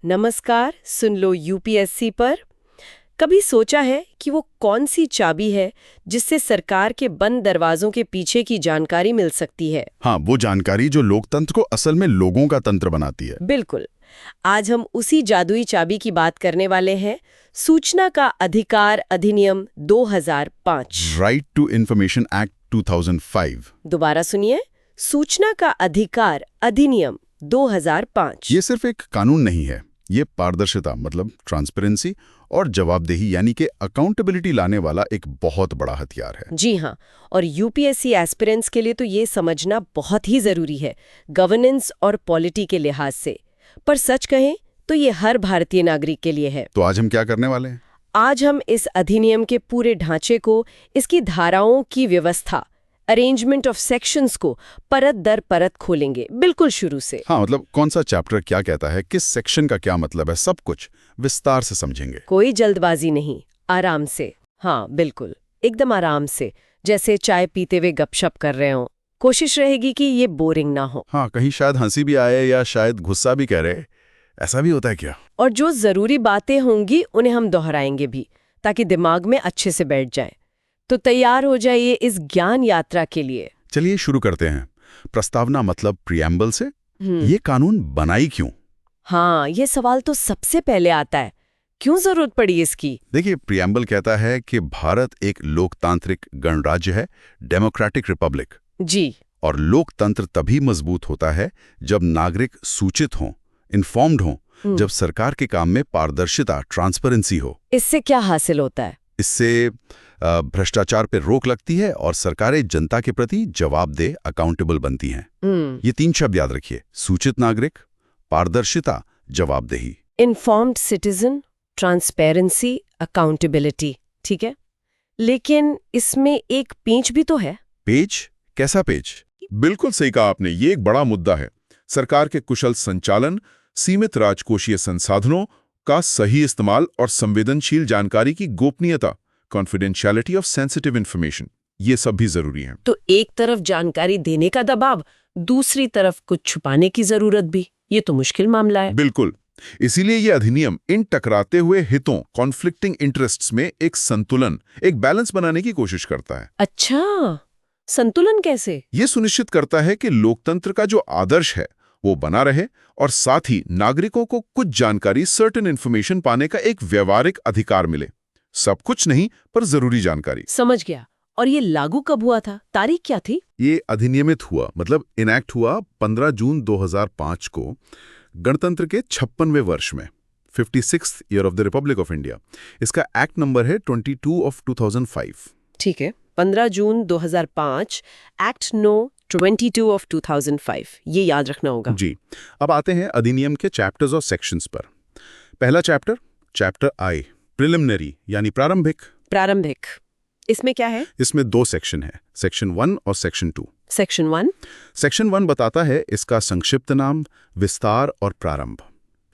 नमस्कार। सुन लो यूपीएससी पर। कभी सोचा है कि वो कौन सी चाबी है जिससे सरकार के बंद दरवाजों के पीछे की जानकारी मिल सकती है? हाँ, वो जानकारी जो लोकतंत्र को असल में लोगों का तंत्र बनाती है। बिल्कुल। आज हम उसी जादुई चाबी की बात करने वाले हैं। सूचना का अधिकार अधिनियम 2005। Right to information act 2005। दोबारा सुनिए, सूचना का अधिकार अधिनियम 2005। ये सिर्फ एक कानून नहीं है, ये पारदर्शिता मतलब ट्रांसपेरेंसी और जवाबदेही यानी कि अकाउंटेबिलिटी लाने वाला एक बहुत बड़ा हथियार है। जी हाँ, और यूपीएससी एस्पिरेंट्स के लिए तो ये समझना बहुत ही जरूरी है, गवर्नेंस और पॉलिटी के लिहाज से। पर सच कहें तो ये हर भारतीय नागरिक के लिए है। तो आज हम क्या करने वाले हैं? आज हम इस अधिनियम के पूरे ढांचे को, इसकी धाराओं की व्यवस्था, अरेंजमेंट ऑफ सेक्शंस को परत दर परत खोलेंगे, बिल्कुल शुरू से। हाँ, मतलब कौन सा चैप्टर क्या कहता है, किस सेक्शन का क्या मतलब है, सब कुछ विस्तार से समझेंगे। कोई जल्दबाजी नहीं, आराम से। हाँ बिल्कुल, एकदम आराम से, जैसे चाय पीते हुए गपशप कर रहे हो। कोशिश रहेगी कि ये बोरिंग ना हो। हाँ, कहीं शायद हंसी भी आए या शायद गुस्सा भी कह रहे, ऐसा भी होता है क्या? और जो जरूरी बातें होंगी उन्हें हम दोहराएंगे भी, ताकि दिमाग में अच्छे से बैठ जाए। तो तैयार हो जाइए इस ज्ञान यात्रा के लिए। चलिए शुरू करते हैं। प्रस्तावना मतलब प्रिएम्बल से। ये कानून बनाई क्यों? हाँ, ये सवाल तो सबसे पहले आता है, क्यों जरूरत पड़ी इसकी? देखिए, प्रिएम्बल कहता है कि भारत एक लोकतांत्रिक गणराज्य है, डेमोक्रेटिक रिपब्लिक। जी। और लोकतंत्र तभी मजबूत होता है जब नागरिक सूचित हों, इन्फॉर्म्ड हों, जब सरकार के काम में पारदर्शिता, ट्रांसपेरेंसी हो। इससे क्या हासिल होता है? इससे भ्रष्टाचार पर रोक लगती है और सरकारें जनता के प्रति जवाबदेह, अकाउंटेबल बनती हैं। ये 3 शब्द याद रखिए: सूचित नागरिक, पारदर्शिता, जवाबदेही। Informed citizen, transparency, accountability. ठीक है, लेकिन इसमें एक पेच भी तो है। पेच? कैसा पेच? बिल्कुल सही कहा आपने, ये एक बड़ा मुद्दा है। सरकार के कुशल संचालन, सीमित राजकोषीय संसाधनों का सही इस्तेमाल और संवेदनशील जानकारी की गोपनीयता, कॉन्फिडेंशियलिटी ऑफ सेंसिटिव इंफॉर्मेशन, ये सब भी जरूरी है। तो एक तरफ जानकारी देने का दबाव, दूसरी तरफ कुछ छुपाने की जरूरत भी। ये तो मुश्किल मामला है। बिल्कुल, इसीलिए ये अधिनियम इन टकराते हुए हितों, कॉन्फ्लिक्टिंग इंटरेस्ट्स में एक संतुलन, एक बैलेंस बनाने की कोशिश करता है। अच्छा, संतुलन कैसे? ये सुनिश्चित करता है कि लोकतंत्र का जो आदर्श है वो बना रहे और साथ ही नागरिकों को कुछ जानकारी, सर्टेन इन्फॉर्मेशन पाने का एक व्यवहारिक अधिकार मिले। सब कुछ नहीं, पर जरूरी जानकारी। समझ गया। और ये लागू कब हुआ था? तारीख क्या थी? ये अधिनियमित हुआ, मतलब इनैक्ट हुआ 15 जून 2005 को, गणतंत्र के 56वें वर्ष में, 56th year of the Republic of India. इसका एक्ट नंबर है 22 ऑफ 2005। ठीक है, 15 जून 2005, एक्ट नो 22 ऑफ 2005, ये याद रखना होगा। जी, अब आते हैं अधिनियम के चैप्टर्स और सेक्शंस पर। पहला चैप्टर, चैप्टर आई, प्रिलिमिनरी यानी प्रारंभिक। प्रारंभिक, इसमें क्या है? इसमें 2 सेक्शन है, सेक्शन 1 और सेक्शन 2। सेक्शन 1? सेक्शन 1 बताता है इसका संक्षिप्त नाम, विस्तार और प्रारंभ।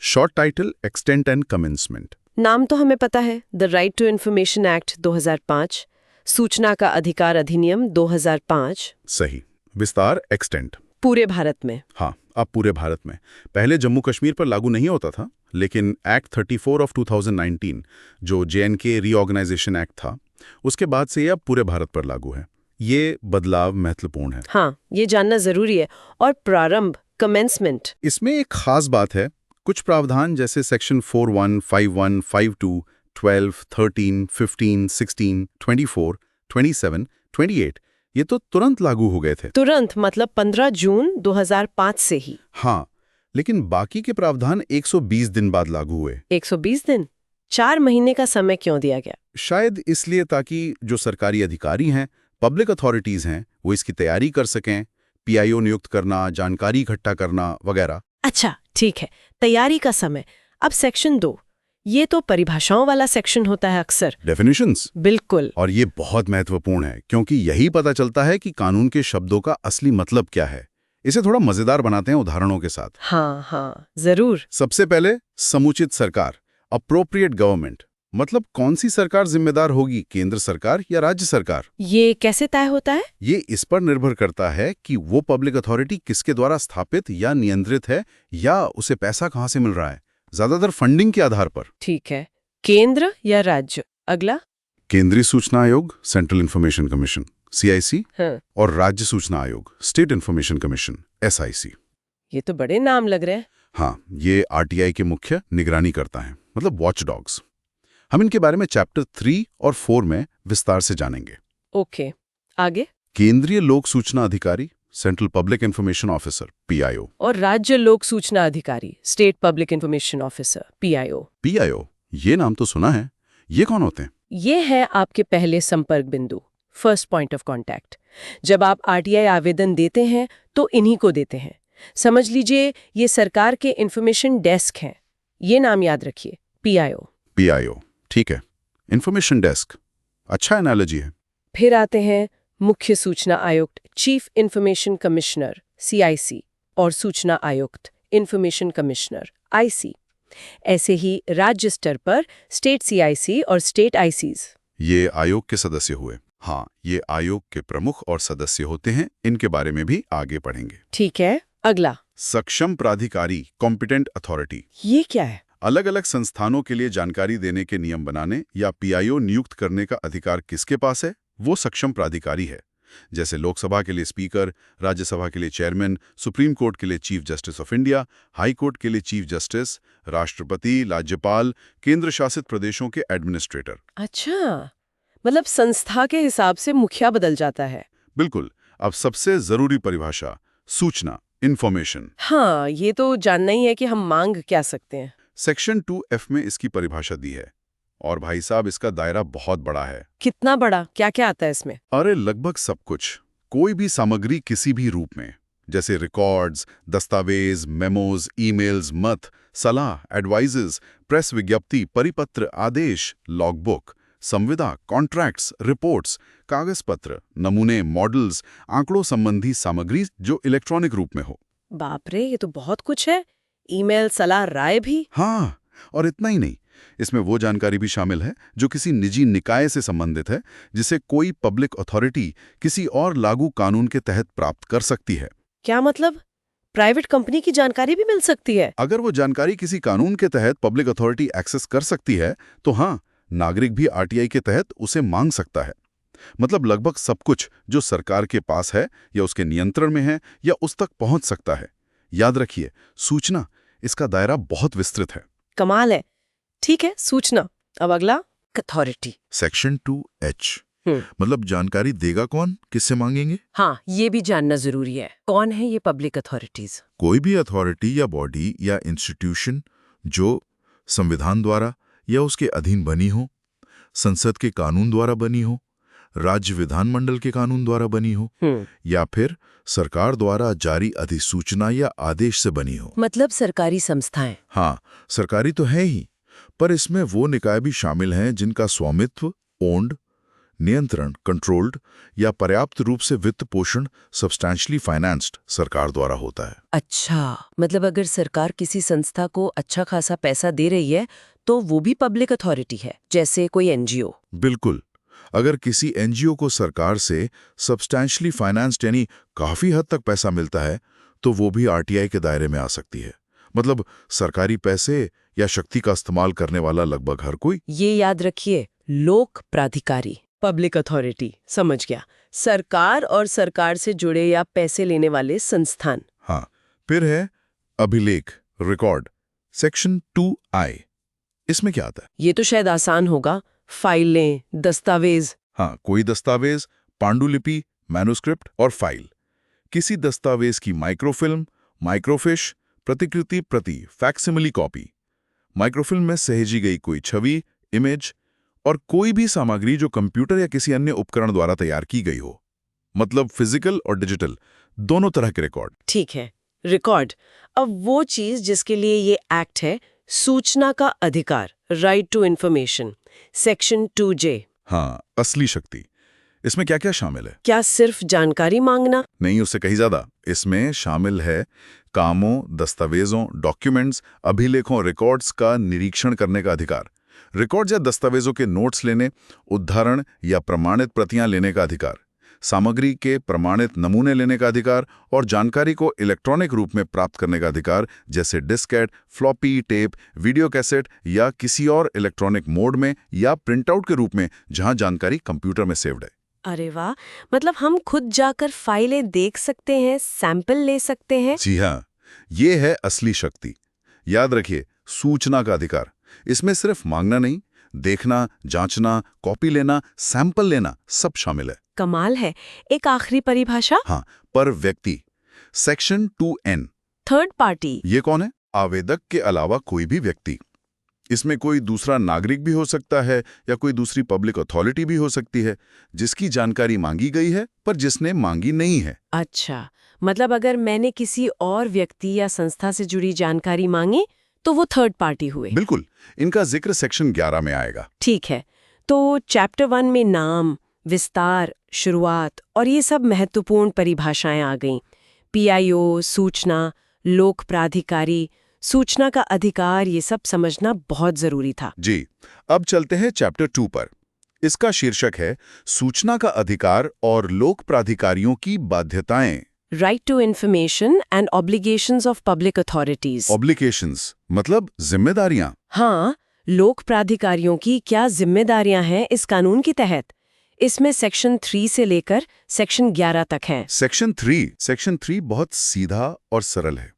Short title, extent and commencement. नाम तो हमें पता है, the right to information act 2005, सूचना का अधिकार अधिनियम 2005। सही। विस्तार, एक्सटेंट। पूरे भारत में? हाँ, अब पूरे भारत में। पहले जम्मू कश्मीर पर लागू नहीं होता था, लेकिन एक्ट 34 ऑफ 2019, जो JNK रीऑर्गेनाइजेशन एक्ट था, उसके बाद से ये अब पूरे भारत पर लागू है। ये बदलाव महत्वपूर्ण है। हाँ, ये जानना जरूरी है। और प्रारंभ, कमेंसमेंट, इसमें एक खास बात है। कुछ प्रावधान जैसे सेक्शन 41, 51, 52, 12, 13, 15, 16, 24, 27, 28 ये तो तुरंत लागू हो गए थे। तुरंत मतलब 15 जून 2005 से ही? हाँ, लेकिन बाकी के प्रावधान 120 दिन बाद लागू हुए। 120 दिन? 4 महीने का समय क्यों दिया गया? शायद इसलिए ताकि जो सरकारी अधिकारी हैं, पब्लिक अथॉरिटीज हैं, वो इसकी तैयारी कर सकें, PIO नियुक्त करना, जानकारी इकट्ठा करना वगैरह। अच्छा, ठीक है, तैयारी का समय। अब सेक्शन 2, ये तो परिभाषाओं वाला सेक्शन होता है अक्सर। डेफिनेशंस। बिल्कुल। और ये बहुत महत्वपूर्ण है, क्योंकि यही पता चलता है कि कानून के शब्दों का असली मतलब क्या है। इसे थोड़ा मजेदार बनाते हैं उदाहरणों के साथ। हाँ, जरूर। सबसे पहले, समुचित सरकार, अप्रोप्रिएट गवर्नमेंट। मतलब कौन सी सरकार जिम्मेदार होगी, केंद्र सरकार या राज्य सरकार? ये कैसे तय होता है? ये इस पर निर्भर करता है कि वो पब्लिक अथॉरिटी किसके द्वारा स्थापित या नियंत्रित है, या उसे पैसा कहाँ से मिल रहा है। ज्यादातर फंडिंग के आधार पर। ठीक है, केंद्र या राज्य? अगला। केंद्रीय सूचना आयोग, सेंट्रल इंफॉर्मेशन कमीशन CIC, हाँ, और राज्य सूचना आयोग, स्टेट इंफॉर्मेशन कमीशन SIC। ये तो बड़े नाम लग रहे हैं। हाँ, ये RTI के मुख्य निगरानी करता है, मतलब वॉचडॉग्स। हम इनके बारे में चैप्टर 3 और 4 में विस्तार से जानेंगे। ओके, आगे। केंद्रीय लोक सूचना अधिकारी, central public information officer PIO। और राज्य लोक सूचना अधिकारी, state public information officer PIO। PIO, ये नाम तो सुना है। ये कौन होते हैं? ये है आपके पहले संपर्क बिंदु, फर्स्ट पॉइंट ऑफ कांटेक्ट। जब आप RTI आवेदन देते हैं तो इन्हीं को देते हैं। समझ लीजिए ये सरकार के इंफॉर्मेशन डेस्क हैं। ये नाम याद रखिए, PIO। ठीक है, इंफॉर्मेशन डेस्क, अच्छा एनालॉजी है। फिर आते हैं मुख्य सूचना आयुक्त, चीफ इंफॉर्मेशन कमिश्नर CIC, और सूचना आयुक्त, इंफॉर्मेशन कमिश्नर IC। ऐसे ही राज्य स्तर पर स्टेट CIC और स्टेट ICs। ये आयोग के सदस्य हुए। हाँ, ये आयोग के प्रमुख और सदस्य होते हैं। इनके बारे में भी आगे पढ़ेंगे। ठीक है, अगला। सक्षम प्राधिकारी, कॉम्पिटेंट अथॉरिटी। ये क्या है? अलग अलग संस्थानों के लिए जानकारी देने के नियम बनाने या PIO नियुक्त करने का अधिकार किसके पास है? वो सक्षम प्राधिकारी है। जैसे लोकसभा के लिए स्पीकर, राज्यसभा के लिए चेयरमैन, सुप्रीम कोर्ट के लिए chief justice of India, high court के लिए चीफ जस्टिस, राष्ट्रपति, राज्यपाल, केंद्र शासित प्रदेशों के एडमिनिस्ट्रेटर। अच्छा, मतलब संस्था के हिसाब से मुखिया बदल जाता है। बिल्कुल। अब सबसे जरूरी परिभाषा, सूचना, इंफॉर्मेशन। हाँ, ये तो जानना ही है कि हम मांग क्या सकते हैं। सेक्शन 2F में इसकी परिभाषा दी है। और भाई साहब, इसका दायरा बहुत बड़ा है। कितना बड़ा? क्या क्या आता है इसमें? अरे लगभग सब कुछ। कोई भी सामग्री किसी भी रूप में, जैसे रिकॉर्ड्स, दस्तावेज, मेमोज, ईमेल्स, मत, सलाह, एडवाइजेस, प्रेस विज्ञप्ति, परिपत्र, आदेश, लॉगबुक, संविदा, कॉन्ट्रैक्ट्स, रिपोर्ट्स, कागज पत्र, नमूने, मॉडल्स, आंकड़ों संबंधी सामग्री जो इलेक्ट्रॉनिक रूप में हो। बाप रे, ये तो बहुत कुछ है। ईमेल, सलाह, राय भी। हाँ, और इतना ही नहीं, इसमें वो जानकारी भी शामिल है जो किसी निजी निकाय से संबंधित है, जिसे कोई पब्लिक अथॉरिटी किसी और लागू कानून के तहत प्राप्त कर सकती है। क्या मतलब? प्राइवेट कंपनी की जानकारी भी मिल सकती है? अगर वो जानकारी किसी कानून के तहत पब्लिक अथॉरिटी एक्सेस कर सकती है तो हाँ, नागरिक भी RTI के तहत उसे मांग सकता है। मतलब लगभग सब कुछ जो सरकार के पास है या उसके नियंत्रण में है या उस तक पहुंच सकता है। याद रखिए, सूचना, इसका दायरा बहुत विस्तृत है। कमाल है। ठीक है, सूचना। अब अगला, अथॉरिटी। सेक्शन 2H, मतलब जानकारी देगा कौन, किससे मांगेंगे? हाँ, ये भी जानना जरूरी है। कौन है ये पब्लिक अथॉरिटीज? कोई भी अथॉरिटी या बॉडी या इंस्टीट्यूशन जो संविधान द्वारा या उसके अधीन बनी हो, संसद के कानून द्वारा बनी हो, राज्य विधानमंडल के कानून द्वारा बनी हो, या फिर सरकार द्वारा जारी अधिसूचना या आदेश से बनी हो। मतलब सरकारी संस्थाएं। हाँ, सरकारी तो है ही, पर इसमें वो निकाय भी शामिल हैं जिनका स्वामित्व, ओन्ड, नियंत्रण, कंट्रोल्ड या पर्याप्त रूप से वित्त पोषण, सब्सटैंशियली फाइनेंस्ड सरकार द्वारा होता है। अच्छा, मतलब अगर सरकार किसी संस्था को अच्छा खासा पैसा दे रही है तो वो भी पब्लिक अथॉरिटी है, जैसे कोई NGO। बिल्कुल। अगर किसी NGO को सरकार से सब्सटैंशियली फाइनेंस्ड यानी काफी हद तक पैसा मिलता है तो वो भी RTI के दायरे में आ सकती है। मतलब सरकारी पैसे या शक्ति का इस्तेमाल करने वाला लगभग हर कोई। ये याद रखिए, लोक प्राधिकारी, पब्लिक अथॉरिटी, समझ गया। सरकार और सरकार से जुड़े या पैसे लेने वाले संस्थान। हाँ, फिर है अभिलेख, रिकॉर्ड, सेक्शन 2I। इसमें क्या आता है? ये तो शायद आसान होगा। फाइलें, दस्तावेज। हाँ, कोई दस्तावेज, पांडुलिपि, मैन्युस्क्रिप्ट और फाइल। किसी दस्तावेज की माइक्रोफिल्म, माइक्रोफिश, प्रतिकृति प्रति, फैक्सिमिली कॉपी, माइक्रोफिल्म में सहेजी गई कोई छवि, इमेज, और कोई भी सामग्री जो कंप्यूटर या किसी अन्य उपकरण द्वारा तैयार की गई हो। मतलब फिजिकल और डिजिटल दोनों तरह के रिकॉर्ड। ठीक है, रिकॉर्ड। अब वो चीज जिसके लिए ये एक्ट है, सूचना का अधिकार, right to information, section 2J। हाँ, असली शक्ति। इसमें क्या क्या शामिल है? क्या सिर्फ जानकारी मांगना? नहीं, उससे कहीं ज्यादा। इसमें शामिल है कामों, दस्तावेजों, डॉक्यूमेंट्स, अभिलेखों, रिकॉर्ड्स का निरीक्षण करने का अधिकार, रिकॉर्ड्स या दस्तावेजों के नोट्स लेने, उद्धारण या प्रमाणित प्रतियां लेने का अधिकार, सामग्री के प्रमाणित नमूने लेने का अधिकार और जानकारी को इलेक्ट्रॉनिक रूप में प्राप्त करने का अधिकार, जैसे Diskit, floppy, tape, video cassette या किसी और इलेक्ट्रॉनिक मोड में या प्रिंटआउट के रूप में जहां जानकारी कंप्यूटर में सेव्ड है। अरे वाह, मतलब हम खुद जाकर फाइलें देख सकते हैं, सैंपल ले सकते हैं। जी हाँ, ये है असली शक्ति। याद रखिए, सूचना का अधिकार। इसमें सिर्फ मांगना नहीं, देखना, जांचना, कॉपी लेना, सैंपल लेना सब शामिल है। कमाल है। एक आखिरी परिभाषा, हाँ, पर व्यक्ति, सेक्शन 2N। Third party. ये कौन है? आवेदक के अलावा कोई भी व्यक्ति। इसमें कोई दूसरा नागरिक भी हो सकता है या कोई दूसरी पब्लिक अथॉरिटी भी हो सकती है जिसकी जानकारी मांगी गई है पर जिसने मांगी नहीं है। अच्छा, मतलब अगर मैंने किसी और व्यक्ति या संस्था से जुड़ी जानकारी मांगी तो वो थर्ड पार्टी हुए। बिल्कुल, इनका जिक्र सेक्शन 11 में आएगा। ठीक है, तो चैप्टर 1 में नाम, विस्तार, शुरुआत और ये सब महत्वपूर्ण परिभाषाएं आ गईं। PIO, सूचना, लोक प्राधिकारी, सूचना का अधिकार, ये सब समझना बहुत जरूरी था। जी, अब चलते हैं चैप्टर 2 पर। इसका शीर्षक है सूचना का अधिकार और लोक प्राधिकारियों की बाध्यताएं। Right to information and obligations of public authorities. Obligations मतलब जिम्मेदारियां। हाँ, लोक प्राधिकारियों की क्या जिम्मेदारियां हैं इस कानून के तहत? इसमें सेक्शन 3 से लेकर सेक्शन 11 तक हैं। सेक्शन 3 बहुत सीधा और सरल है।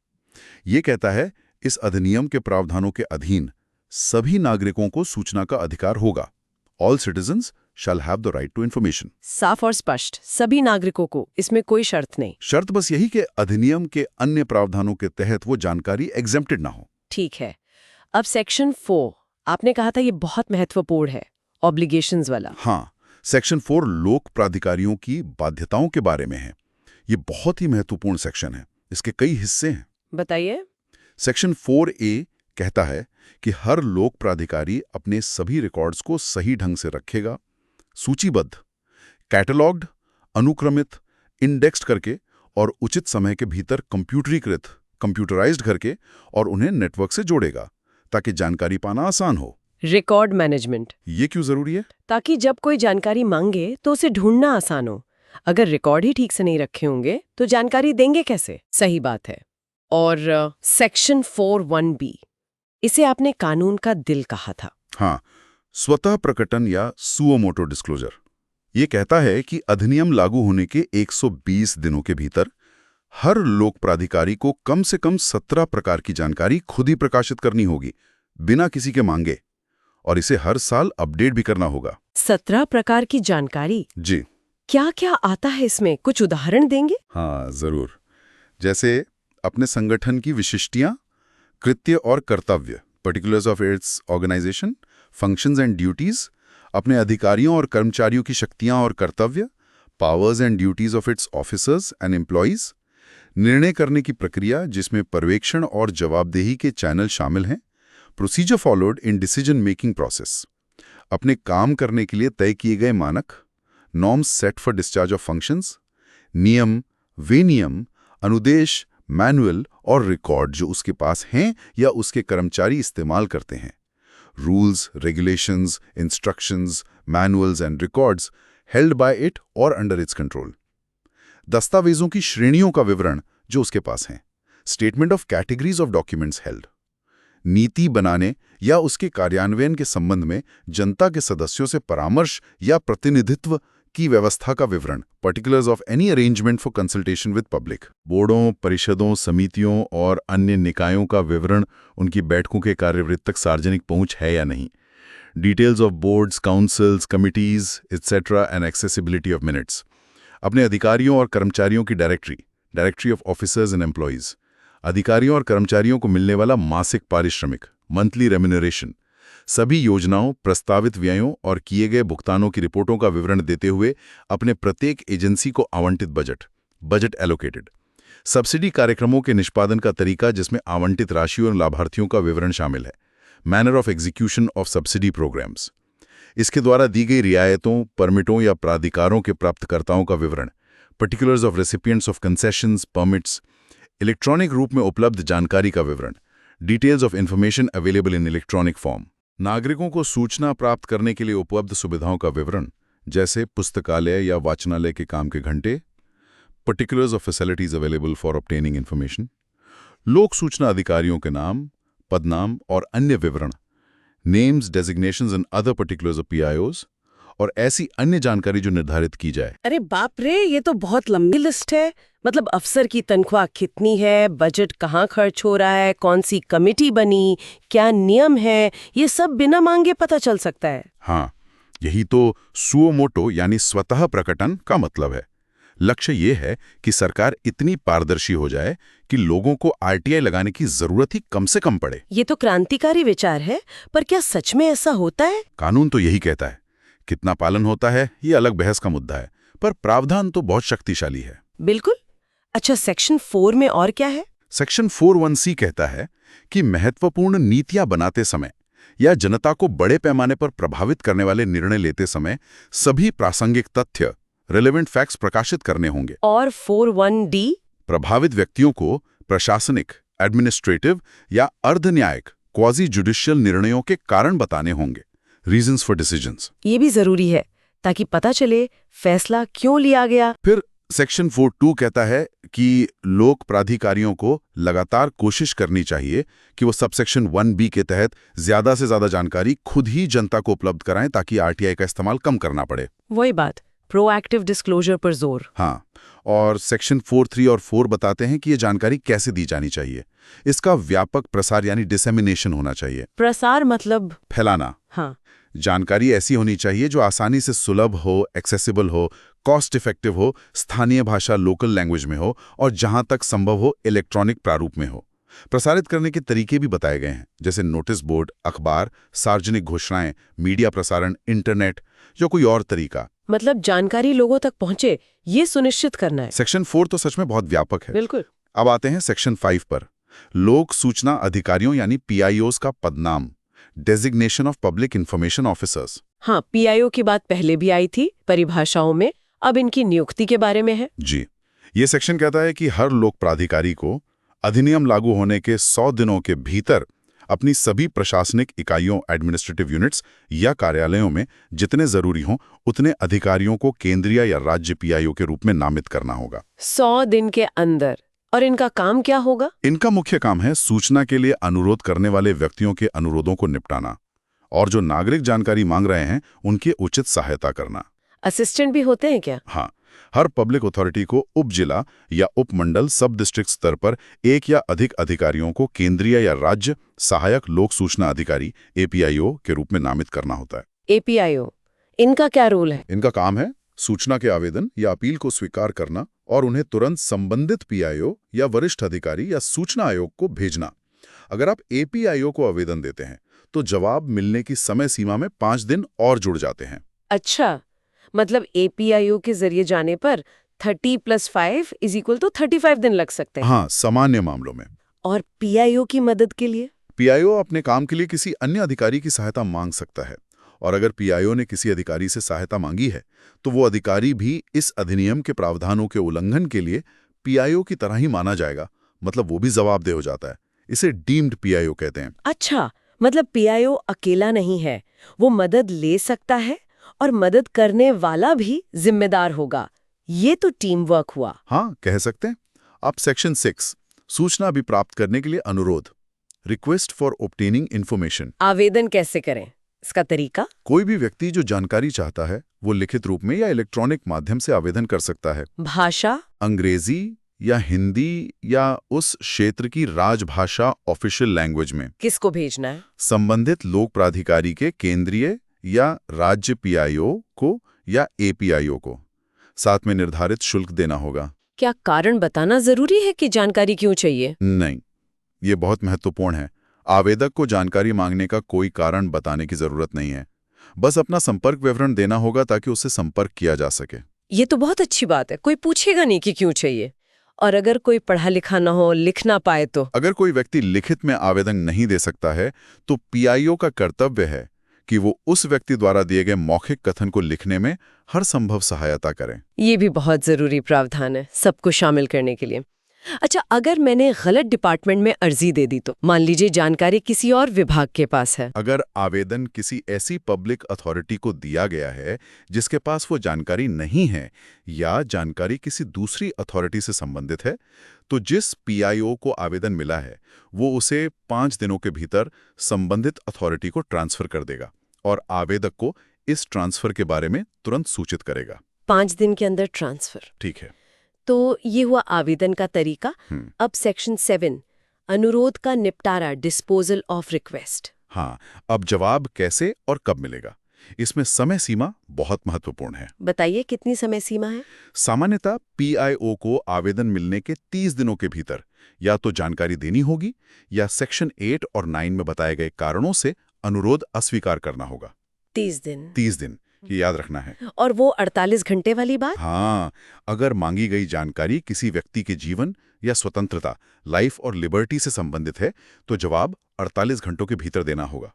ये कहता है, इस अधिनियम के प्रावधानों के अधीन सभी नागरिकों को सूचना का अधिकार होगा। All citizens shall have the right to information। साफ और स्पष्ट, सभी नागरिकों को, इसमें कोई शर्त नहीं। शर्त बस यही कि अधिनियम के अन्य प्रावधानों के तहत वो जानकारी एग्जेम्प्टेड ना हो। ठीक है। अब सेक्शन 4, आपने कहा था ये बहुत महत्वपूर्ण है, ऑब्लिगेशंस वाला। हाँ, सेक्शन 4 लोक प्राधिकारियों की बाध्यताओं के बारे में है। ये बहुत ही महत्वपूर्ण सेक्शन है। इसके कई हिस्से हैं। बताइए। सेक्शन 4A कहता है कि हर लोक प्राधिकारी अपने सभी रिकॉर्ड्स को सही ढंग से रखेगा, सूचीबद्ध, कैटलॉग्ड, अनुक्रमित, इंडेक्स्ड करके और उचित समय के भीतर कंप्यूटराइज्ड करके और उन्हें नेटवर्क से जोड़ेगा ताकि जानकारी पाना आसान हो। Record management. ये क्यों जरूरी है? ताकि जब कोई जानकारी मांगे तो उसे ढूंढना आसान हो। अगर रिकॉर्ड ही ठीक से नहीं रखे होंगे तो जानकारी देंगे कैसे? सही बात है। और सेक्शन 4(1)(b), इसे आपने कानून का दिल कहा था। हाँ, स्वतः प्रकटन या सुओ मोटो डिस्क्लोजर। ये कहता है कि अधिनियम लागू होने के 120 दिनों के भीतर हर लोक प्राधिकारी को कम से कम 17 प्रकार की जानकारी खुद ही प्रकाशित करनी होगी, बिना किसी के मांगे, और इसे हर साल अपडेट भी करना होगा। 17 प्रकार की जानकारी? जी। क्या क्या आता है इसमें, कुछ उदाहरण देंगे? हाँ, जरूर। जैसे अपने संगठन की विशिष्टियां, कृत्य और कर्तव्य, particulars of its organisation, functions and duties, अपने अधिकारियों और कर्मचारियों की शक्तियां और कर्तव्य, powers and duties of its officers and employees, निर्णय करने की प्रक्रिया जिसमें पर्यवेक्षण और जवाबदेही के चैनल शामिल हैं, procedure followed in decision making process, अपने काम करने के लिए तय किए गए मानक, norms set for discharge of functions, नियम, विनियम, अनुदेश, मैनुअल और रिकॉर्ड जो उसके पास हैं या उसके कर्मचारी इस्तेमाल करते हैं, rules, regulations, instructions, manuals and records held by it और अंडर इट्स कंट्रोल, दस्तावेजों की श्रेणियों का विवरण जो उसके पास हैं, statement of categories of documents held, नीति बनाने या उसके कार्यान्वयन के संबंध में जनता के सदस्यों से परामर्श या प्रतिनिधित्व की व्यवस्था का विवरण, particulars of any arrangement for consultation with public, बोर्डों, परिषदों, समितियों और अन्य निकायों का विवरण, उनकी बैठकों के कार्यवृत्त तक सार्वजनिक पहुंच है या नहीं, details of boards, councils, committees etcetera and accessibility of minutes, अपने अधिकारियों और कर्मचारियों की directory of officers and employees, अधिकारियों और कर्मचारियों को मिलने वाला मासिक पारिश्रमिक, मंथली रेम्यूनरेशन, सभी योजनाओं, प्रस्तावित व्ययों और किए गए भुगतानों की रिपोर्टों का विवरण देते हुए अपने प्रत्येक एजेंसी को आवंटित बजट एलोकेटेड, सब्सिडी कार्यक्रमों के निष्पादन का तरीका जिसमें आवंटित राशि और लाभार्थियों का विवरण शामिल है, manner of execution of subsidy programmes, इसके द्वारा दी गई रियायतों, परमिटों या प्राधिकारों के प्राप्तकर्ताओं का विवरण, particulars of recipients of concessions, permits, electronic रूप में उपलब्ध जानकारी का विवरण, details of information available in electronic form, नागरिकों को सूचना प्राप्त करने के लिए उपलब्ध सुविधाओं का विवरण, जैसे पुस्तकालय या वाचनालय के काम के घंटे, particulars of facilities available for obtaining information, लोक सूचना अधिकारियों के नाम, पदनाम और अन्य विवरण, names, designations and other particulars of PIOs, और ऐसी अन्य जानकारी जो निर्धारित की जाए। अरे बाप रे, ये तो बहुत लंबी लिस्ट है। मतलब अफसर की तनख्वाह कितनी है, बजट कहाँ खर्च हो रहा है, कौन सी कमेटी बनी, क्या नियम है, ये सब बिना मांगे पता चल सकता है। हाँ, यही तो सुओ मोटो यानी स्वतः प्रकटन का मतलब है। लक्ष्य ये है कि सरकार इतनी पारदर्शी हो जाए कि लोगों को आरटीआई लगाने की जरूरत ही कम से कम पड़े। ये तो क्रांतिकारी विचार है, पर क्या सच में ऐसा होता है? कानून तो यही कहता है। कितना पालन होता है ये अलग बहस का मुद्दा है, पर प्रावधान तो बहुत शक्तिशाली है। बिल्कुल। अच्छा, सेक्शन 4 में और क्या है? सेक्शन 4(1)(c) कहता है कि महत्वपूर्ण नीतियां बनाते समय या जनता को बड़े पैमाने पर प्रभावित करने वाले निर्णय लेते समय सभी प्रासंगिक तथ्य, रेलेवेंट फैक्ट्स प्रकाशित करने होंगे। और 4(1)(d)? प्रभावित व्यक्तियों को प्रशासनिक, एडमिनिस्ट्रेटिव या अर्धन्यायिक क्वाजी जुडिशियल निर्णयों के कारण बताने होंगे, रीजंस फॉर डिसीजंस। ये भी जरूरी है ताकि पता चले फैसला क्यों लिया गया। फिर सेक्शन 4(2) कहता है कि लोक प्राधिकारियों को लगातार कोशिश करनी चाहिए कि वो सबसेक्शन 1B के तहत ज्यादा से ज्यादा जानकारी खुद ही जनता को उपलब्ध कराएं ताकि आरटीआई का इस्तेमाल कम करना पड़े। वही बात, प्रोएक्टिव डिस्क्लोजर पर जोर। हाँ, और सेक्शन 4(3) और 4 बताते हैं कि ये जानकारी कैसे दी जानी चाहिए। इसका व्यापक प्रसार यानी डिसेमिनेशन होना चाहिए। प्रसार मतलब? फैलाना। हाँ। जानकारी ऐसी होनी चाहिए जो आसानी से सुलभ हो, एक्सेसिबल हो, कॉस्ट इफेक्टिव हो, स्थानीय भाषा लोकल लैंग्वेज में हो और जहां तक संभव हो इलेक्ट्रॉनिक प्रारूप में हो। प्रसारित करने के तरीके भी बताए गए हैं, जैसे नोटिस बोर्ड, अखबार, सार्वजनिक घोषणाएं, मीडिया प्रसारण, इंटरनेट या कोई और तरीका। मतलब जानकारी लोगों तक पहुंचे, ये सुनिश्चित करना है। सेक्शन 4 तो सच में बहुत व्यापक है। बिल्कुल। अब आते हैं सेक्शन 5 पर। लोक सूचना अधिकारियों यानी PIOs का पदनाम, designation of public information officers. हाँ, PIO की बात पहले भी आई थी परिभाषाओं में, अब इनकी नियुक्ति के बारे में है। जी, ये सेक्शन कहता है कि हर लोक प्राधिकारी को अधिनियम लागू होने के 100 दिनों के भीतर अपनी सभी प्रशासनिक इकाइयों, एडमिनिस्ट्रेटिव यूनिट्स या कार्यालयों में जितने जरूरी हों उतने अधिकारियों को केंद्रीय या राज्य PIO के रूप में नामित करना होगा 100 दिन के अंदर। और इनका काम क्या होगा? इनका मुख्य काम है सूचना के लिए अनुरोध करने वाले व्यक्तियों के अनुरोधों को निपटाना और जो नागरिक जानकारी मांग रहे हैं उनकी उचित सहायता करना। असिस्टेंट भी होते हैं क्या? हाँ, हर पब्लिक अथॉरिटी को उपजिला या उपमंडल सब डिस्ट्रिक्ट स्तर पर एक या अधिक अधिकारियों को केंद्रीय या राज्य सहायक लोक सूचना अधिकारी APIO के रूप में नामित करना होता है। APIO, इनका क्या रोल है? इनका काम है सूचना के आवेदन या अपील को स्वीकार करना और उन्हें तुरंत संबंधित PIO या वरिष्ठ अधिकारी या सूचना आयोग को भेजना। अगर आप APIO को आवेदन देते हैं तो जवाब मिलने की समय सीमा में 5 दिन और जुड़ जाते हैं। अच्छा, मतलब APIO के जरिए जाने पर 30 + 5 = 35 दिन लग सकते हैं। हाँ, सामान्य मामलों में। और PIO की मदद के लिए? PIO अपने काम के लिए किसी अन्य अधिकारी की सहायता मांग सकता है और अगर PIO ने किसी अधिकारी से सहायता मांगी है तो वो अधिकारी भी इस अधिनियम के प्रावधानों के उल्लंघन के लिए PIO की तरह ही माना जाएगा, मतलब वो भी जवाबदेह हो जाता है। इसे डीम्ड PIO कहते हैं। अच्छा, मतलब PIO अकेला नहीं है, वो मदद ले सकता है और मदद करने वाला भी जिम्मेदार होगा। ये तो टीम वर्क हुआ। हाँ, कह सकते हैं। अब सेक्शन 6, सूचना भी प्राप्त करने के लिए अनुरोध, रिक्वेस्ट फॉर ऑब्टेनिंग इंफॉर्मेशन। आवेदन कैसे करें, इसका तरीका? कोई भी व्यक्ति जो जानकारी चाहता है वो लिखित रूप में या इलेक्ट्रॉनिक माध्यम से आवेदन कर सकता है। भाषा? अंग्रेजी या हिंदी या उस क्षेत्र की राजभाषा ऑफिशियल लैंग्वेज में। किसको भेजना है? संबंधित लोक प्राधिकारी के केंद्रीय या राज्य PIO को या APIO को। साथ में निर्धारित शुल्क देना होगा। क्या कारण बताना जरूरी है कि जानकारी क्यों चाहिए? नहीं, ये बहुत महत्वपूर्ण है। आवेदक को जानकारी मांगने का कोई कारण बताने की जरूरत नहीं है, बस अपना संपर्क विवरण देना होगा ताकि उससे संपर्क किया जा सके। ये तो बहुत अच्छी बात है, कोई पूछेगा नहीं कि क्यों चाहिए। और अगर कोई पढ़ा लिखा ना हो, लिख ना पाए तो? अगर कोई व्यक्ति लिखित में आवेदन नहीं दे सकता है तो PIO का कर्तव्य है कि वो उस व्यक्ति द्वारा दिए गए मौखिक कथन को लिखने में हर संभव सहायता करें। ये भी बहुत जरूरी प्रावधान है सबको शामिल करने के लिए। अच्छा, अगर मैंने गलत डिपार्टमेंट में अर्जी दे दी तो मान लीजिए जानकारी किसी और विभाग के पास है। अगर आवेदन किसी ऐसी पब्लिक अथॉरिटी को दिया गया है जिसके पास वो जानकारी नहीं है या जानकारी किसी दूसरी अथॉरिटी से संबंधित है, तो जिस पीआईओ को आवेदन मिला है वो उसे 5 दिनों के भीतर संबंधित अथॉरिटी को ट्रांसफर कर देगा और आवेदक को इस ट्रांसफर के बारे में तुरंत सूचित करेगा। 5 दिन के अंदर ट्रांसफर। ठीक है। तो ये हुआ आवेदन का तरीका। अब सेक्शन 7, अनुरोध का निपटारा, डिस्पोजल ऑफ रिक्वेस्ट। हाँ, अब जवाब कैसे और कब मिलेगा, इसमें समय सीमा बहुत महत्वपूर्ण है। बताइए कितनी समय सीमा है? सामान्यतः पीआईओ को आवेदन मिलने के 30 दिनों के भीतर या तो जानकारी देनी होगी या सेक्शन 8 और 9 में बताए गए कारणों से अनुरोध अस्वीकार करना होगा। 30 दिन। 30 दिन, ये याद रखना है। और वो 48 घंटे वाली बात? हाँ, अगर मांगी गई जानकारी किसी व्यक्ति के जीवन या स्वतंत्रता, लाइफ और लिबर्टी से संबंधित है तो जवाब 48 घंटों के भीतर देना होगा।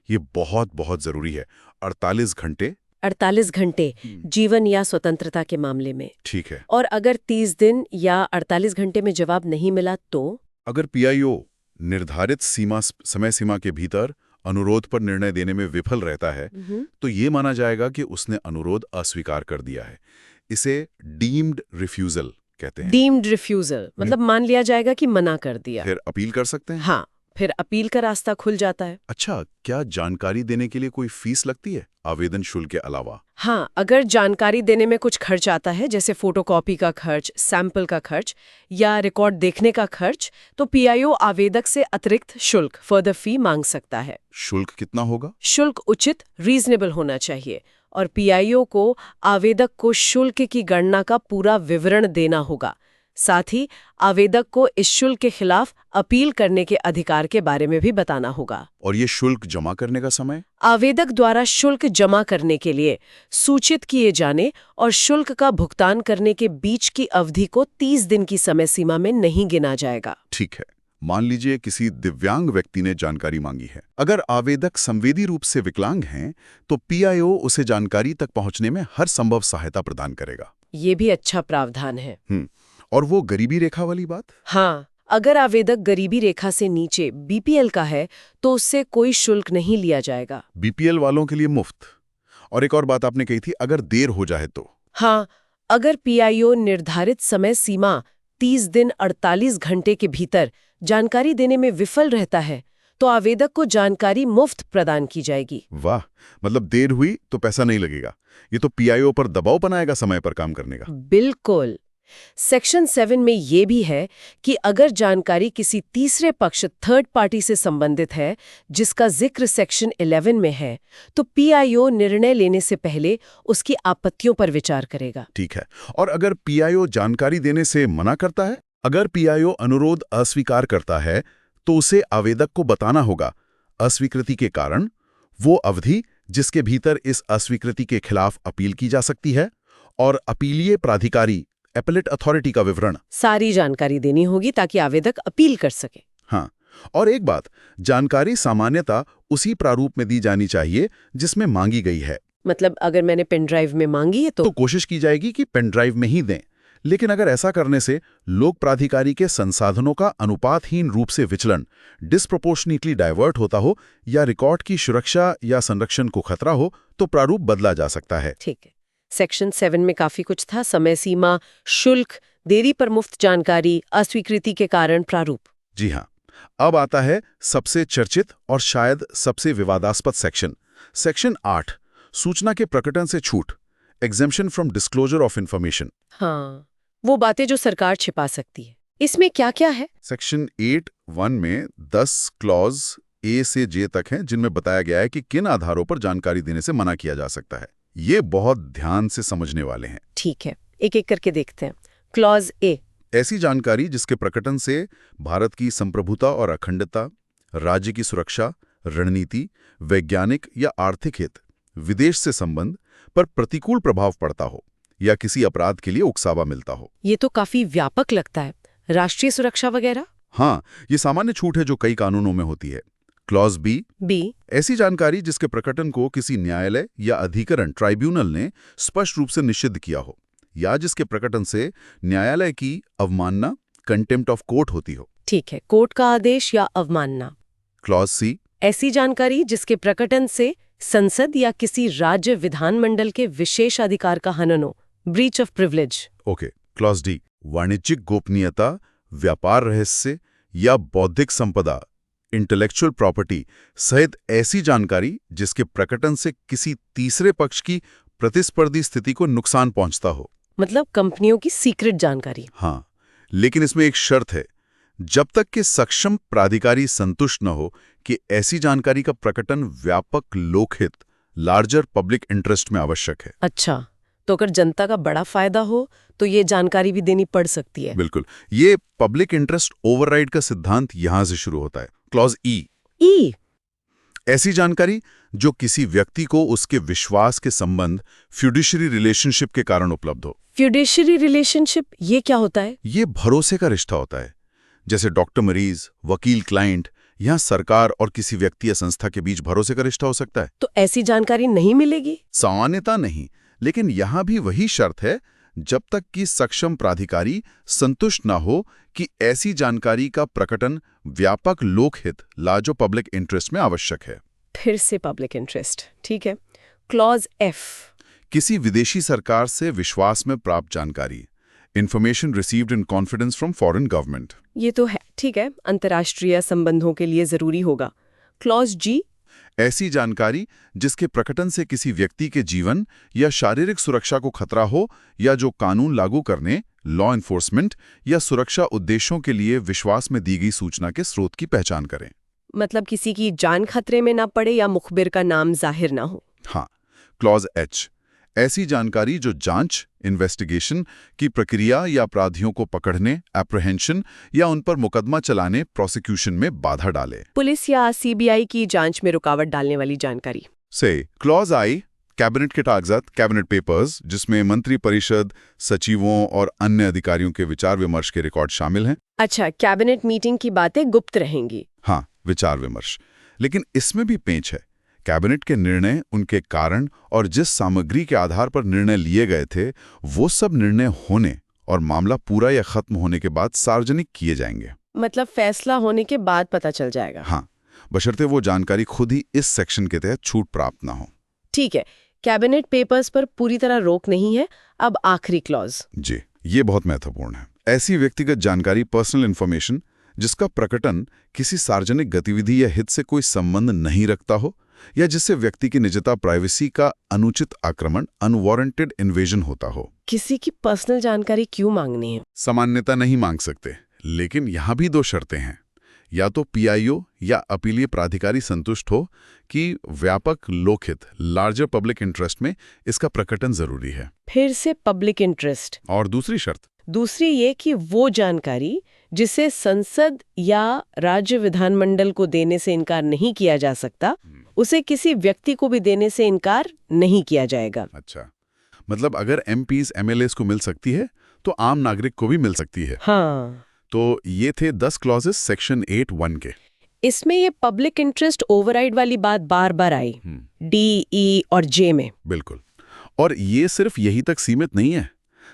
ये बहुत बहुत जरूरी है। 48 घंटे 48 घंटे जीवन या स्वतंत्रता के मामले में। ठीक है। और अगर 30 दिन या 48 घंटे में जवाब नहीं मिला तो? अगर पीआईओ निर्धारित समय सीमा के भीतर अनुरोध पर निर्णय देने में विफल रहता है तो ये माना जाएगा कि उसने अनुरोध अस्वीकार कर दिया है। इसे डीम्ड रिफ्यूजल कहते हैं। डीम्ड रिफ्यूजल मतलब मान लिया जाएगा कि मना कर दिया। फिर अपील कर सकते हैं। हाँ, फिर अपील का रास्ता खुल जाता है। अच्छा, क्या जानकारी देने के लिए कोई फीस लगती है आवेदन शुल्क के अलावा? हाँ, अगर जानकारी देने में कुछ खर्च आता है, जैसे फोटोकॉपी का खर्च, सैंपल का खर्च या रिकॉर्ड देखने का खर्च, तो पीआईओ आवेदक से अतिरिक्त शुल्क, फर्दर फी, मांग सकता है। शुल्क कितना होगा? शुल्क उचित, रीजनेबल होना चाहिए और पीआईओ को आवेदक को शुल्क की गणना का पूरा विवरण देना होगा। साथ ही आवेदक को इस शुल्क के खिलाफ अपील करने के अधिकार के बारे में भी बताना होगा। और ये शुल्क जमा करने का समय? आवेदक द्वारा शुल्क जमा करने के लिए सूचित किए जाने और शुल्क का भुगतान करने के बीच की अवधि को 30 दिन की समय सीमा में नहीं गिना जाएगा। ठीक है। मान लीजिए किसी दिव्यांग व्यक्ति ने जानकारी मांगी है। अगर आवेदक संवेदी रूप से विकलांग हैं, तो पीआईओ उसे जानकारी तक पहुंचने में हर संभव सहायता प्रदान करेगा। ये भी अच्छा प्रावधान है। और वो गरीबी रेखा वाली बात? हाँ, अगर आवेदक गरीबी रेखा से नीचे बीपीएल का है तो उससे कोई शुल्क नहीं लिया जाएगा। बीपीएल वालों के लिए मुफ्त। और एक और बात आपने कही थी, अगर देर हो जाए तो? हाँ, अगर पीआईओ निर्धारित समय सीमा 30 दिन 48 घंटे के भीतर जानकारी देने में विफल रहता है तो आवेदक को जानकारी मुफ्त प्रदान की जाएगी। वाह, मतलब देर हुई तो पैसा नहीं लगेगा। ये तो पीआईओ पर दबाव बनाएगा समय पर काम करने का। बिल्कुल। सेक्शन 7 में ये भी है कि अगर जानकारी किसी तीसरे पक्ष, थर्ड पार्टी से संबंधित है, जिसका जिक्र सेक्शन 11 में है, तो पीआईओ निर्णय लेने से पहले उसकी आपत्तियों पर विचार करेगा। ठीक है। और अगर पीआईओ जानकारी देने से मना करता है? अगर पीआईओ अनुरोध अस्वीकार करता है तो उसे आवेदक को बताना होगा अस्वीकृति के कारण, वो अवधि जिसके भीतर इस अस्वीकृति के खिलाफ अपील की जा सकती है और अपीलीय प्राधिकारी, एपेलेट अथॉरिटी का विवरण। सारी जानकारी देनी होगी ताकि आवेदक अपील कर सके। हाँ, और एक बात, जानकारी सामान्यतः उसी प्रारूप में दी जानी चाहिए जिसमें मांगी गई है। मतलब अगर मैंने पेन ड्राइव में मांगी है तो कोशिश की जाएगी कि पेन ड्राइव में ही दें। लेकिन अगर ऐसा करने से लोक प्राधिकारी के संसाधनों का अनुपातहीन रूप से विचलन, डिस्प्रोपोर्शनेटली डाइवर्ट होता हो या रिकॉर्ड की सुरक्षा या संरक्षण को खतरा हो, तो प्रारूप बदला जा सकता है। ठीक है। सेक्शन 7 में काफी कुछ था, समय सीमा, शुल्क, देरी पर मुफ्त जानकारी, अस्वीकृति के कारण प्रारूप। जी हाँ। अब आता है सबसे चर्चित और शायद सबसे विवादास्पद सेक्शन, सेक्शन 8, सूचना के प्रकटन से छूट, exemption from disclosure of information. हाँ, वो बातें जो सरकार छिपा सकती है। इसमें क्या क्या है? सेक्शन 8(1) में 10 क्लॉज ए से जे तक हैं, जिनमें बताया गया है कि किन आधारों पर जानकारी देने से मना किया जा सकता है। ये बहुत ध्यान से समझने वाले हैं। ठीक है, एक एक करके देखते हैं। क्लॉज ए, ऐसी जानकारी जिसके प्रकटन से भारत की संप्रभुता और अखंडता, राज्य की सुरक्षा, रणनीति, वैज्ञानिक या आर्थिक हित, विदेश से संबंध पर प्रतिकूल प्रभाव पड़ता हो या किसी अपराध के लिए उकसावा मिलता हो। ये तो काफी व्यापक लगता है। राष्ट्रीय सुरक्षा वगैरह? हाँ, ये सामान्य छूट है जो कई कानूनों में होती है। क्लॉज बी, ऐसी जानकारी जिसके प्रकटन को किसी न्यायालय या अधिकरण, ट्राइब्यूनल ने स्पष्ट रूप से निषिद्ध किया हो या जिसके प्रकटन से न्यायालय की अवमानना, कंटेम्प्ट ऑफ कोर्ट होती हो। ठीक है, कोर्ट का आदेश या अवमानना। क्लॉज सी, ऐसी जानकारी जिसके प्रकटन से संसद या किसी राज्य विधानमंडल के विशेष अधिकार का हनन हो, breach of privilege. Okay. Clause D, वाणिज्यिक गोपनीयता, व्यापार रहस्य या बौद्धिक संपदा, इंटेलेक्चुअल प्रॉपर्टी सहित ऐसी जानकारी जिसके प्रकटन से किसी तीसरे पक्ष की प्रतिस्पर्धी स्थिति को नुकसान पहुंचता हो। मतलब कंपनियों की सीक्रेट जानकारी। हाँ, लेकिन इसमें एक शर्त है, जब तक कि सक्षम प्राधिकारी संतुष्ट न हो कि ऐसी जानकारी का प्रकटन व्यापक लोकहित, लार्जर पब्लिक इंटरेस्ट में आवश्यक है। अच्छा, तो अगर जनता का बड़ा फायदा हो तो ये जानकारी भी देनी पड़ सकती है। बिल्कुल, ये पब्लिक इंटरेस्ट ओवरराइड का सिद्धांत यहां से शुरू होता है। क्लॉज ई, ऐसी जानकारी जो किसी व्यक्ति को उसके विश्वास के संबंध, फ्यूडिशरी रिलेशनशिप के कारण उपलब्ध हो। फ्यूडिशरी रिलेशनशिप, ये क्या होता है? ये भरोसे का रिश्ता होता है, जैसे डॉक्टर मरीज, वकील क्लाइंट, यहाँ सरकार और किसी व्यक्ति या संस्था के बीच भरोसे का रिश्ता हो सकता है। तो ऐसी जानकारी नहीं मिलेगी? सामान्यता नहीं, लेकिन यहाँ भी वही शर्त है, जब तक कि सक्षम प्राधिकारी संतुष्ट न हो कि ऐसी जानकारी का प्रकटन व्यापक लोकहित, लार्जर पब्लिक इंटरेस्ट में आवश्यक है। फिर से पब्लिक इंटरेस्ट, ठीक है। क्लॉज एफ, किसी विदेशी सरकार से विश्वास में प्राप्त जानकारी, information received in confidence from foreign government. ये तो है, ठीक है, अंतर्राष्ट्रीय संबंधों के लिए जरूरी होगा। क्लॉज जी, ऐसी जानकारी जिसके प्रकटन से किसी व्यक्ति के जीवन या शारीरिक सुरक्षा को खतरा हो या जो कानून लागू करने, लॉ एनफोर्समेंट या सुरक्षा उद्देश्यों के लिए विश्वास में दी गई सूचना के स्रोत की पहचान करें। मतलब किसी की जान खतरे में ना पड़े या मुखबिर का नाम जाहिर ना हो। हाँ। क्लॉज एच, ऐसी जानकारी जो जांच, इन्वेस्टिगेशन की प्रक्रिया या अपराधियों को पकड़ने, एप्रीहेंशन या उन पर मुकदमा चलाने, प्रोसिक्यूशन में बाधा डाले। पुलिस या सीबीआई की जांच में रुकावट डालने वाली जानकारी। से क्लॉज आई, कैबिनेट के कागजात, कैबिनेट पेपर्स, जिसमें मंत्री परिषद, सचिवों और अन्य अधिकारियों के विचार विमर्श के रिकॉर्ड शामिल हैं। अच्छा, कैबिनेट मीटिंग की बातें गुप्त रहेंगी। हाँ, विचार विमर्श। लेकिन इसमें भी पेंच है। कैबिनेट के निर्णय, उनके कारण और जिस सामग्री के आधार पर निर्णय लिए गए थे, वो सब निर्णय होने और मामला पूरा या खत्म होने के बाद सार्वजनिक किए जाएंगे। मतलब फैसला होने के बाद पता चल जाएगा। हाँ, बशर्ते वो जानकारी खुद ही इस सेक्शन के तहत छूट प्राप्त ना हो। ठीक है, कैबिनेट पेपर्स पर पूरी तरह रोक नहीं है। अब आखिरी क्लॉज जी, ये बहुत महत्वपूर्ण है। ऐसी व्यक्तिगत जानकारी, पर्सनल इंफॉर्मेशन, जिसका प्रकटन किसी सार्वजनिक गतिविधि या हित से कोई संबंध नहीं रखता हो या जिससे व्यक्ति की निजता, प्राइवेसी का अनुचित आक्रमण, अनवारंटेड इन्वेजन होता हो। किसी की पर्सनल जानकारी क्यों मांगनी है? सामान्यता नहीं मांग सकते, लेकिन यहाँ भी दो शर्तें हैं। या तो पीआईओ या अपीलीय प्राधिकारी संतुष्ट हो कि व्यापक लोकहित, लार्जर पब्लिक इंटरेस्ट में इसका प्रकटन जरूरी है। फिर से पब्लिक इंटरेस्ट। और दूसरी शर्त, दूसरी ये कि वो जानकारी जिसे संसद या राज्य विधानमंडल को देने से इनकार नहीं किया जा सकता, उसे किसी व्यक्ति को भी देने से इनकार नहीं किया जाएगा। अच्छा, मतलब अगर एमपीज, एमएलएस को मिल सकती है तो आम नागरिक को भी मिल सकती है। हाँ, तो ये थे 10 क्लॉजेस सेक्शन 8(1) के। इसमें ये पब्लिक इंटरेस्ट ओवरराइड वाली बात बार बार आई, डी, ई और जे में। बिल्कुल, और ये सिर्फ यही तक सीमित नहीं है।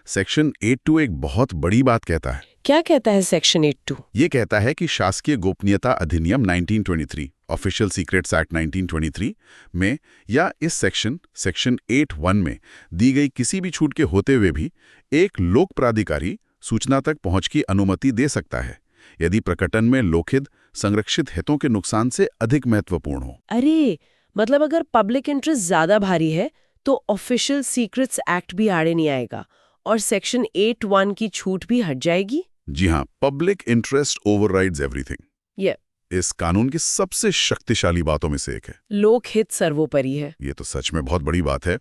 सेक्शन 8(2) एक बहुत बड़ी बात कहता है। क्या कहता है सेक्शन 8(2)? ये कहता है कि शासकीय गोपनीयता अधिनियम 1923, ऑफिशियल सीक्रेट्स एक्ट 1923 में या इस सेक्शन 8(1) में दी गई किसी भी छूट के होते हुए भी एक लोक प्राधिकारी सूचना तक पहुंच की अनुमति दे सकता है, यदि प्रकटन में लोकहित, संरक्षित हितों के नुकसान से अधिक महत्वपूर्ण हो। अरे, मतलब अगर पब्लिक इंटरेस्ट ज्यादा भारी है तो ऑफिशियल सीक्रेट्स एक्ट भी आड़े नहीं आएगा और सेक्शन 8(1) की छूट भी हट जाएगी। जी हाँ, पब्लिक इंटरेस्ट ओवरराइड्स एवरीथिंग। ये इस कानून की सबसे शक्तिशाली बातों में से एक है। लोकहित सर्वोपरि है। ये तो सच में बहुत बड़ी बात है।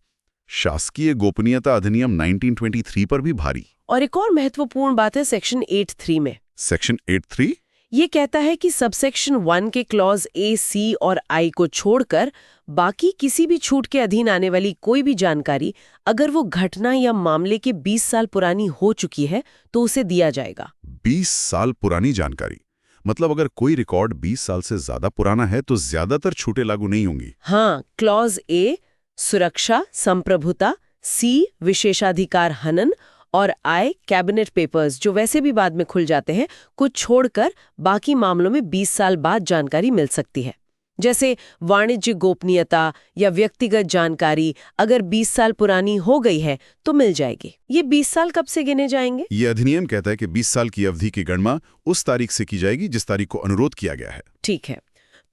शासकीय गोपनीयता अधिनियम 1923 पर भी भारी। और एक और महत्वपूर्ण बात है सेक्शन 8(3) में। सेक्शन 8(3) ये कहता है कि सबसेक्शन 1 के क्लॉज ए, सी और आई को छोड़कर बाकी किसी भी छूट के अधीन आने वाली कोई भी जानकारी अगर वो घटना या मामले के 20 साल पुरानी हो चुकी है तो उसे दिया जाएगा। 20 साल पुरानी जानकारी, मतलब अगर कोई रिकॉर्ड 20 साल से ज्यादा पुराना है तो ज्यादातर छूटें लागू नहीं होंगी। हाँ, क्लॉज ए सुरक्षा, संप्रभुता, सी विशेषाधिकार हनन और आय कैबिनेट पेपर्स जो वैसे भी बाद में खुल जाते हैं, कुछ छोड़कर बाकी मामलों में 20 साल बाद जानकारी मिल सकती है। जैसे वाणिज्यिक गोपनीयता या व्यक्तिगत जानकारी अगर 20 साल पुरानी हो गई है तो मिल जाएगी। ये 20 साल कब से गिने जाएंगे? ये अधिनियम कहता है कि 20 साल की अवधि की गणना उस तारीख से की जाएगी जिस तारीख को अनुरोध किया गया है। ठीक है,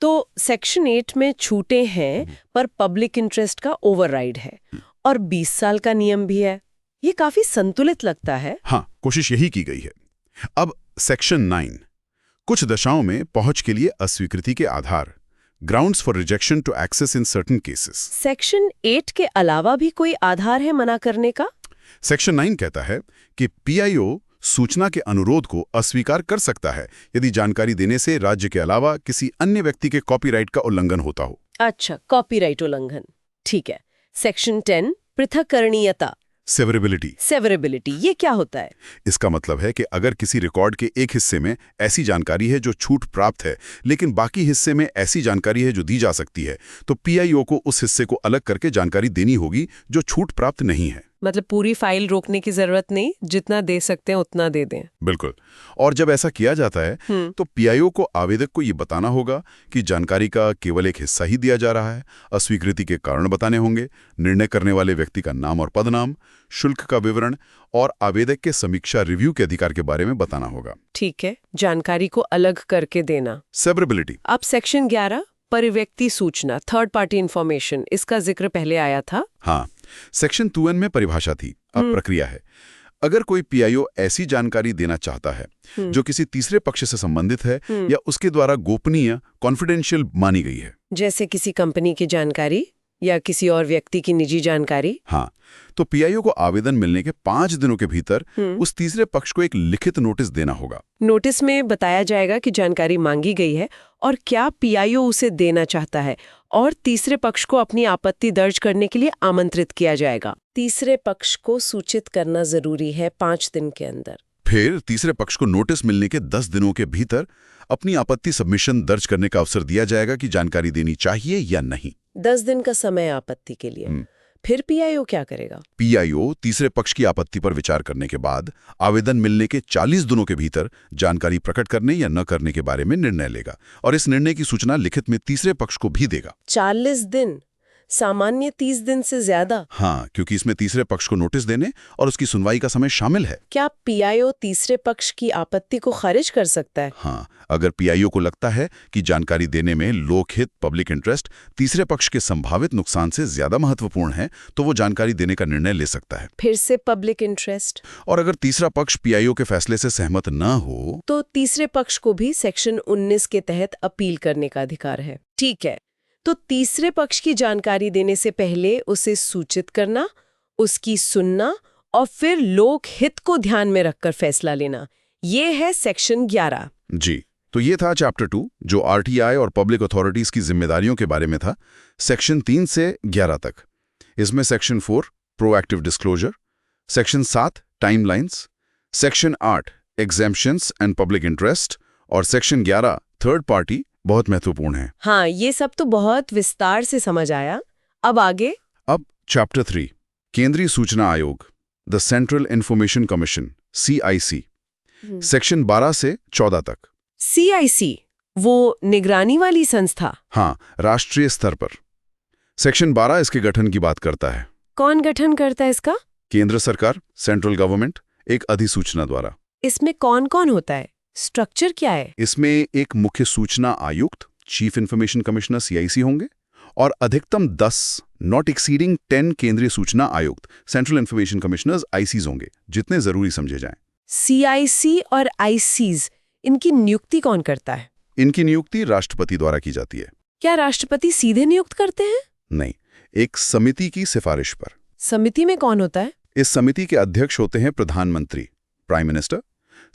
तो सेक्शन 8 में छूटें हैं पर पब्लिक इंटरेस्ट का ओवरराइड है और 20 साल का नियम भी है। ये काफी संतुलित लगता है। हाँ, कोशिश यही की गई है। अब सेक्शन 9, कुछ दशाओं में पहुंच के लिए अस्वीकृति के आधार, grounds for rejection to access in certain cases. Section 8 के अलावा भी कोई आधार है मना करने का? सेक्शन 9 कहता है कि पीआईओ सूचना के अनुरोध को अस्वीकार कर सकता है यदि जानकारी देने से राज्य के अलावा किसी अन्य व्यक्ति के कॉपीराइट का उल्लंघन होता हो। अच्छा, कॉपीराइट उल्लंघन, ठीक है। सेक्शन 10, पृथक्करणीयता, सेवरेबिलिटी, ये क्या होता है? इसका मतलब है कि अगर किसी रिकॉर्ड के एक हिस्से में ऐसी जानकारी है जो छूट प्राप्त है, लेकिन बाकी हिस्से में ऐसी जानकारी है जो दी जा सकती है, तो पीआईओ को उस हिस्से को अलग करके जानकारी देनी होगी जो छूट प्राप्त नहीं है। मतलब पूरी फाइल रोकने की जरूरत नहीं, जितना दे सकते हैं उतना दे दें। बिल्कुल। और जब ऐसा किया जाता है तो पीआईओ को आवेदक को ये बताना होगा कि जानकारी का केवल एक हिस्सा ही दिया जा रहा है, अस्वीकृति के कारण बताने होंगे, निर्णय करने वाले व्यक्ति का नाम और पदनाम, शुल्क का विवरण और आवेदक के समीक्षा रिव्यू के अधिकार के बारे में बताना होगा। ठीक है, जानकारी को अलग करके देना, सेवरेबिलिटी। अब सेक्शन 11, परिव्यक्ति सूचना, थर्ड पार्टी इंफॉर्मेशन, इसका जिक्र पहले आया था। हाँ, सेक्शन 2N में परिभाषा थी, अब प्रक्रिया है। अगर कोई पीआईओ ऐसी जानकारी देना चाहता है जो किसी तीसरे पक्ष से संबंधित है या उसके द्वारा गोपनीय कॉन्फिडेंशियल मानी गई है, जैसे किसी कंपनी की जानकारी या किसी और व्यक्ति की निजी जानकारी, हाँ, तो पीआईओ को आवेदन मिलने के 5 दिनों के भीतर उस तीसरे पक्ष को एक लिखित नोटिस देना होगा। नोटिस में बताया जाएगा कि जानकारी मांगी गई है और क्या पीआईओ उसे देना चाहता है, और तीसरे पक्ष को अपनी आपत्ति दर्ज करने के लिए आमंत्रित किया जाएगा। तीसरे पक्ष को सूचित करना जरूरी है 5 दिन के अंदर। फिर तीसरे पक्ष को नोटिस मिलने के 10 दिनों के भीतर अपनी आपत्ति सबमिशन दर्ज करने का अवसर दिया जाएगा कि जानकारी देनी चाहिए या नहीं। 10 दिन का समय आपत्ति के लिए। फिर पीआईओ क्या करेगा? पीआईओ तीसरे पक्ष की आपत्ति पर विचार करने के बाद आवेदन मिलने के 40 दिनों के भीतर जानकारी प्रकट करने या न करने के बारे में निर्णय लेगा और इस निर्णय की सूचना लिखित में तीसरे पक्ष को भी देगा। 40 दिन, सामान्य 30 दिन से ज्यादा। हाँ, क्योंकि इसमें तीसरे पक्ष को नोटिस देने और उसकी सुनवाई का समय शामिल है। क्या पीआईओ तीसरे पक्ष की आपत्ति को खारिज कर सकता है? हाँ, अगर पीआईओ को लगता है कि जानकारी देने में लोकहित पब्लिक इंटरेस्ट तीसरे पक्ष के संभावित नुकसान से ज्यादा महत्वपूर्ण है तो वो जानकारी देने का निर्णय ले सकता है। फिर से पब्लिक इंटरेस्ट। और अगर तीसरा पक्ष पीआईओ के फैसले से सहमत न हो तो तीसरे पक्ष को भी सेक्शन 19 के तहत अपील करने का अधिकार है। ठीक है, तो तीसरे पक्ष की जानकारी देने से पहले उसे सूचित करना, उसकी सुनना और फिर लोक हित को ध्यान में रखकर फैसला लेना, ये है सेक्शन 11। जी, तो ये था चैप्टर 2 जो आरटीआई और पब्लिक अथॉरिटीज की जिम्मेदारियों के बारे में था, सेक्शन 3 से 11 तक। इसमें section 4 proactive disclosure, section 7 timelines, section 8 exemptions and public interest और सेक्शन 11 थर्ड पार्टी बहुत महत्वपूर्ण है। हाँ, ये सब तो बहुत विस्तार से समझ आया। अब आगे? अब चैप्टर 3 केंद्रीय सूचना आयोग, the central information commission, CIC, section 12 से 14 तक। CIC, वो निगरानी वाली संस्था? हाँ, राष्ट्रीय स्तर पर। सेक्शन 12 इसके गठन की बात करता है। कौन गठन करता है इसका? केंद्र सरकार, सेंट्रल गवर्नमेंट, एक अधिसूचना द्वारा। इसमें कौन कौन होता है? स्ट्रक्चर क्या है? इसमें एक मुख्य सूचना आयुक्त, चीफ इंफॉर्मेशन कमिश्नर CIC होंगे और अधिकतम 10 नॉट एक्सीडिंग 10 केंद्रीय सूचना आयुक्त, सेंट्रल इंफॉर्मेशन कमिश्नर्स, ICs होंगे, जितने जरूरी समझे जाएं। CIC और ICs, इनकी नियुक्ति कौन करता है? इनकी नियुक्ति राष्ट्रपति द्वारा की जाती है। क्या राष्ट्रपति सीधे नियुक्त करते हैं? नहीं, एक समिति की सिफारिश पर। समिति में कौन होता है? इस समिति के अध्यक्ष होते हैं प्रधानमंत्री, प्राइम मिनिस्टर,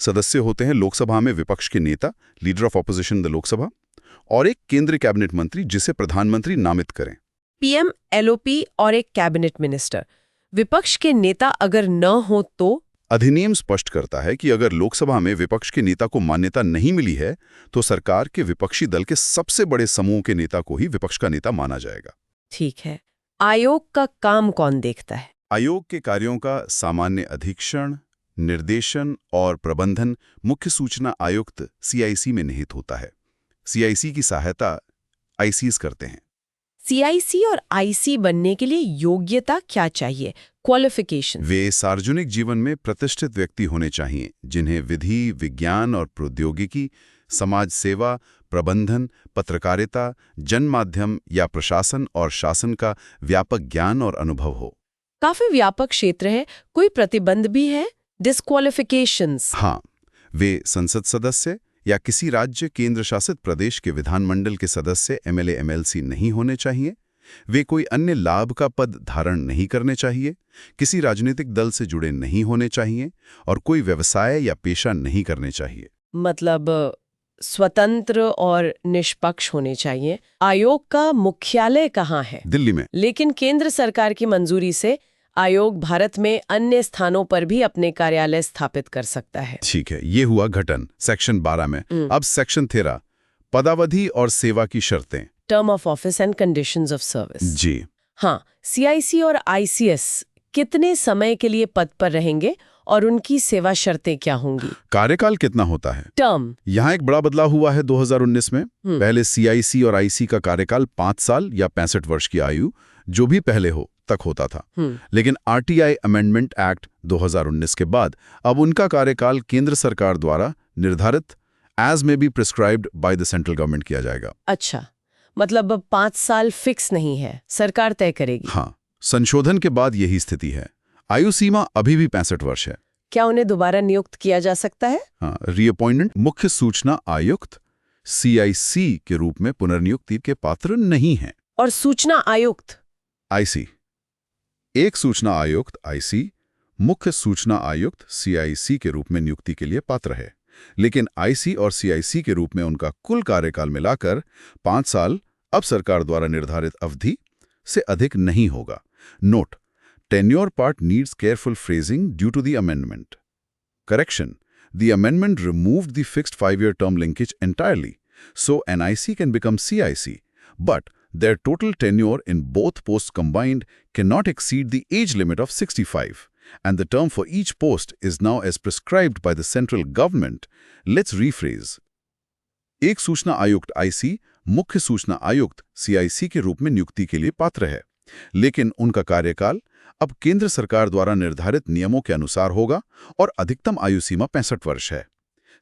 सदस्य होते हैं लोकसभा में विपक्ष के नेता, leader of opposition the Lok Sabha, और एक केंद्रीय कैबिनेट मंत्री जिसे प्रधानमंत्री नामित करें। PM, LOP और एक कैबिनेट मिनिस्टर। विपक्ष के नेता अगर न हो तो? अधिनियम स्पष्ट करता है कि अगर लोकसभा में विपक्ष के नेता को मान्यता नहीं मिली है तो सरकार के विपक्षी दल के सबसे बड़े समूह के नेता को ही विपक्ष का नेता माना जाएगा। ठीक है। आयोग का काम कौन देखता है? आयोग के कार्यों का सामान्य अधीक्षण, निर्देशन और प्रबंधन मुख्य सूचना आयुक्त CIC में निहित होता है। CIC की सहायता ICs करते हैं। CIC और IC बनने के लिए योग्यता क्या चाहिए? क्वालिफिकेशन? वे सार्वजनिक जीवन में प्रतिष्ठित व्यक्ति होने चाहिए, जिन्हें विधि, विज्ञान और प्रौद्योगिकी, समाज सेवा, प्रबंधन, पत्रकारिता, जनमाध्यम या प्रशासन और शासन का व्यापक ज्ञान और अनुभव हो। काफी व्यापक क्षेत्र है। कोई प्रतिबंध भी है? डिस्क्वालिफिकेशंस? हाँ, वे संसद सदस्य या किसी राज्य केंद्र शासित प्रदेश के विधानमंडल के सदस्य MLA MLC नहीं होने चाहिए। वे कोई अन्य लाभ का पद धारण नहीं करने चाहिए, किसी राजनीतिक दल से जुड़े नहीं होने चाहिए और कोई व्यवसाय या पेशा नहीं करने चाहिए। मतलब स्वतंत्र और निष्पक्ष होने चाहिए। आयोग का मुख्यालय कहाँ है? दिल्ली में। लेकिन केंद्र सरकार की मंजूरी से आयोग भारत में अन्य स्थानों पर भी अपने कार्यालय स्थापित कर सकता है। ठीक है, ये हुआ घटन सेक्शन 12 में। अब सेक्शन 13, पदावधि और सेवा की शर्तें। Term of office and conditions of service. जी हाँ, CIC और ICS कितने समय के लिए पद पर रहेंगे और उनकी सेवा शर्तें क्या होंगी? कार्यकाल कितना होता है? टर्म। यहाँ एक बड़ा बदलाव हुआ है 2019 में। पहले CIC और IC का कार्यकाल 5 साल या 65 वर्ष की आयु, जो भी पहले हो, तक होता था। लेकिन RTI अमेंडमेंट एक्ट 2019 के बाद अब उनका कार्यकाल केंद्र सरकार द्वारा निर्धारित एज में be prescribed by the central government किया जाएगा। अच्छा, मतलब अब 5 साल फिक्स नहीं है, सरकार तय करेगी। हाँ, संशोधन के बाद यही स्थिति है। आयु सीमा अभी भी 65 वर्ष है। क्या उन्हें दोबारा नियुक्त किया जा सकता है? हाँ, रीअपॉइंटमेंट। मुख्य सूचना आयुक्त CIC के रूप में पुनर्नियुक्ति के पात्र नहीं है। और सूचना आयुक्त? IC। एक सूचना आयुक्त IC मुख्य सूचना आयुक्त CIC के रूप में नियुक्ति के लिए पात्र है, लेकिन IC और CIC के रूप में उनका कुल कार्यकाल मिलाकर 5 साल अब सरकार द्वारा निर्धारित अवधि से अधिक नहीं होगा। Note: tenure part needs careful phrasing due to the amendment. Correction: the amendment removed the fixed 5-year term linkage entirely, so an IC can become CIC, but their total tenure in both posts combined cannot exceed the age limit of 65, and the term for each post is now as prescribed by the central government. Let's rephrase. एक सूचना आयुक्त IC मुख्य सूचना आयुक्त CIC के रूप में नियुक्ति के लिए पात्र है, लेकिन उनका कार्यकाल अब केंद्र सरकार द्वारा निर्धारित नियमों के अनुसार होगा और अधिकतम आयु सीमा 65 वर्ष है।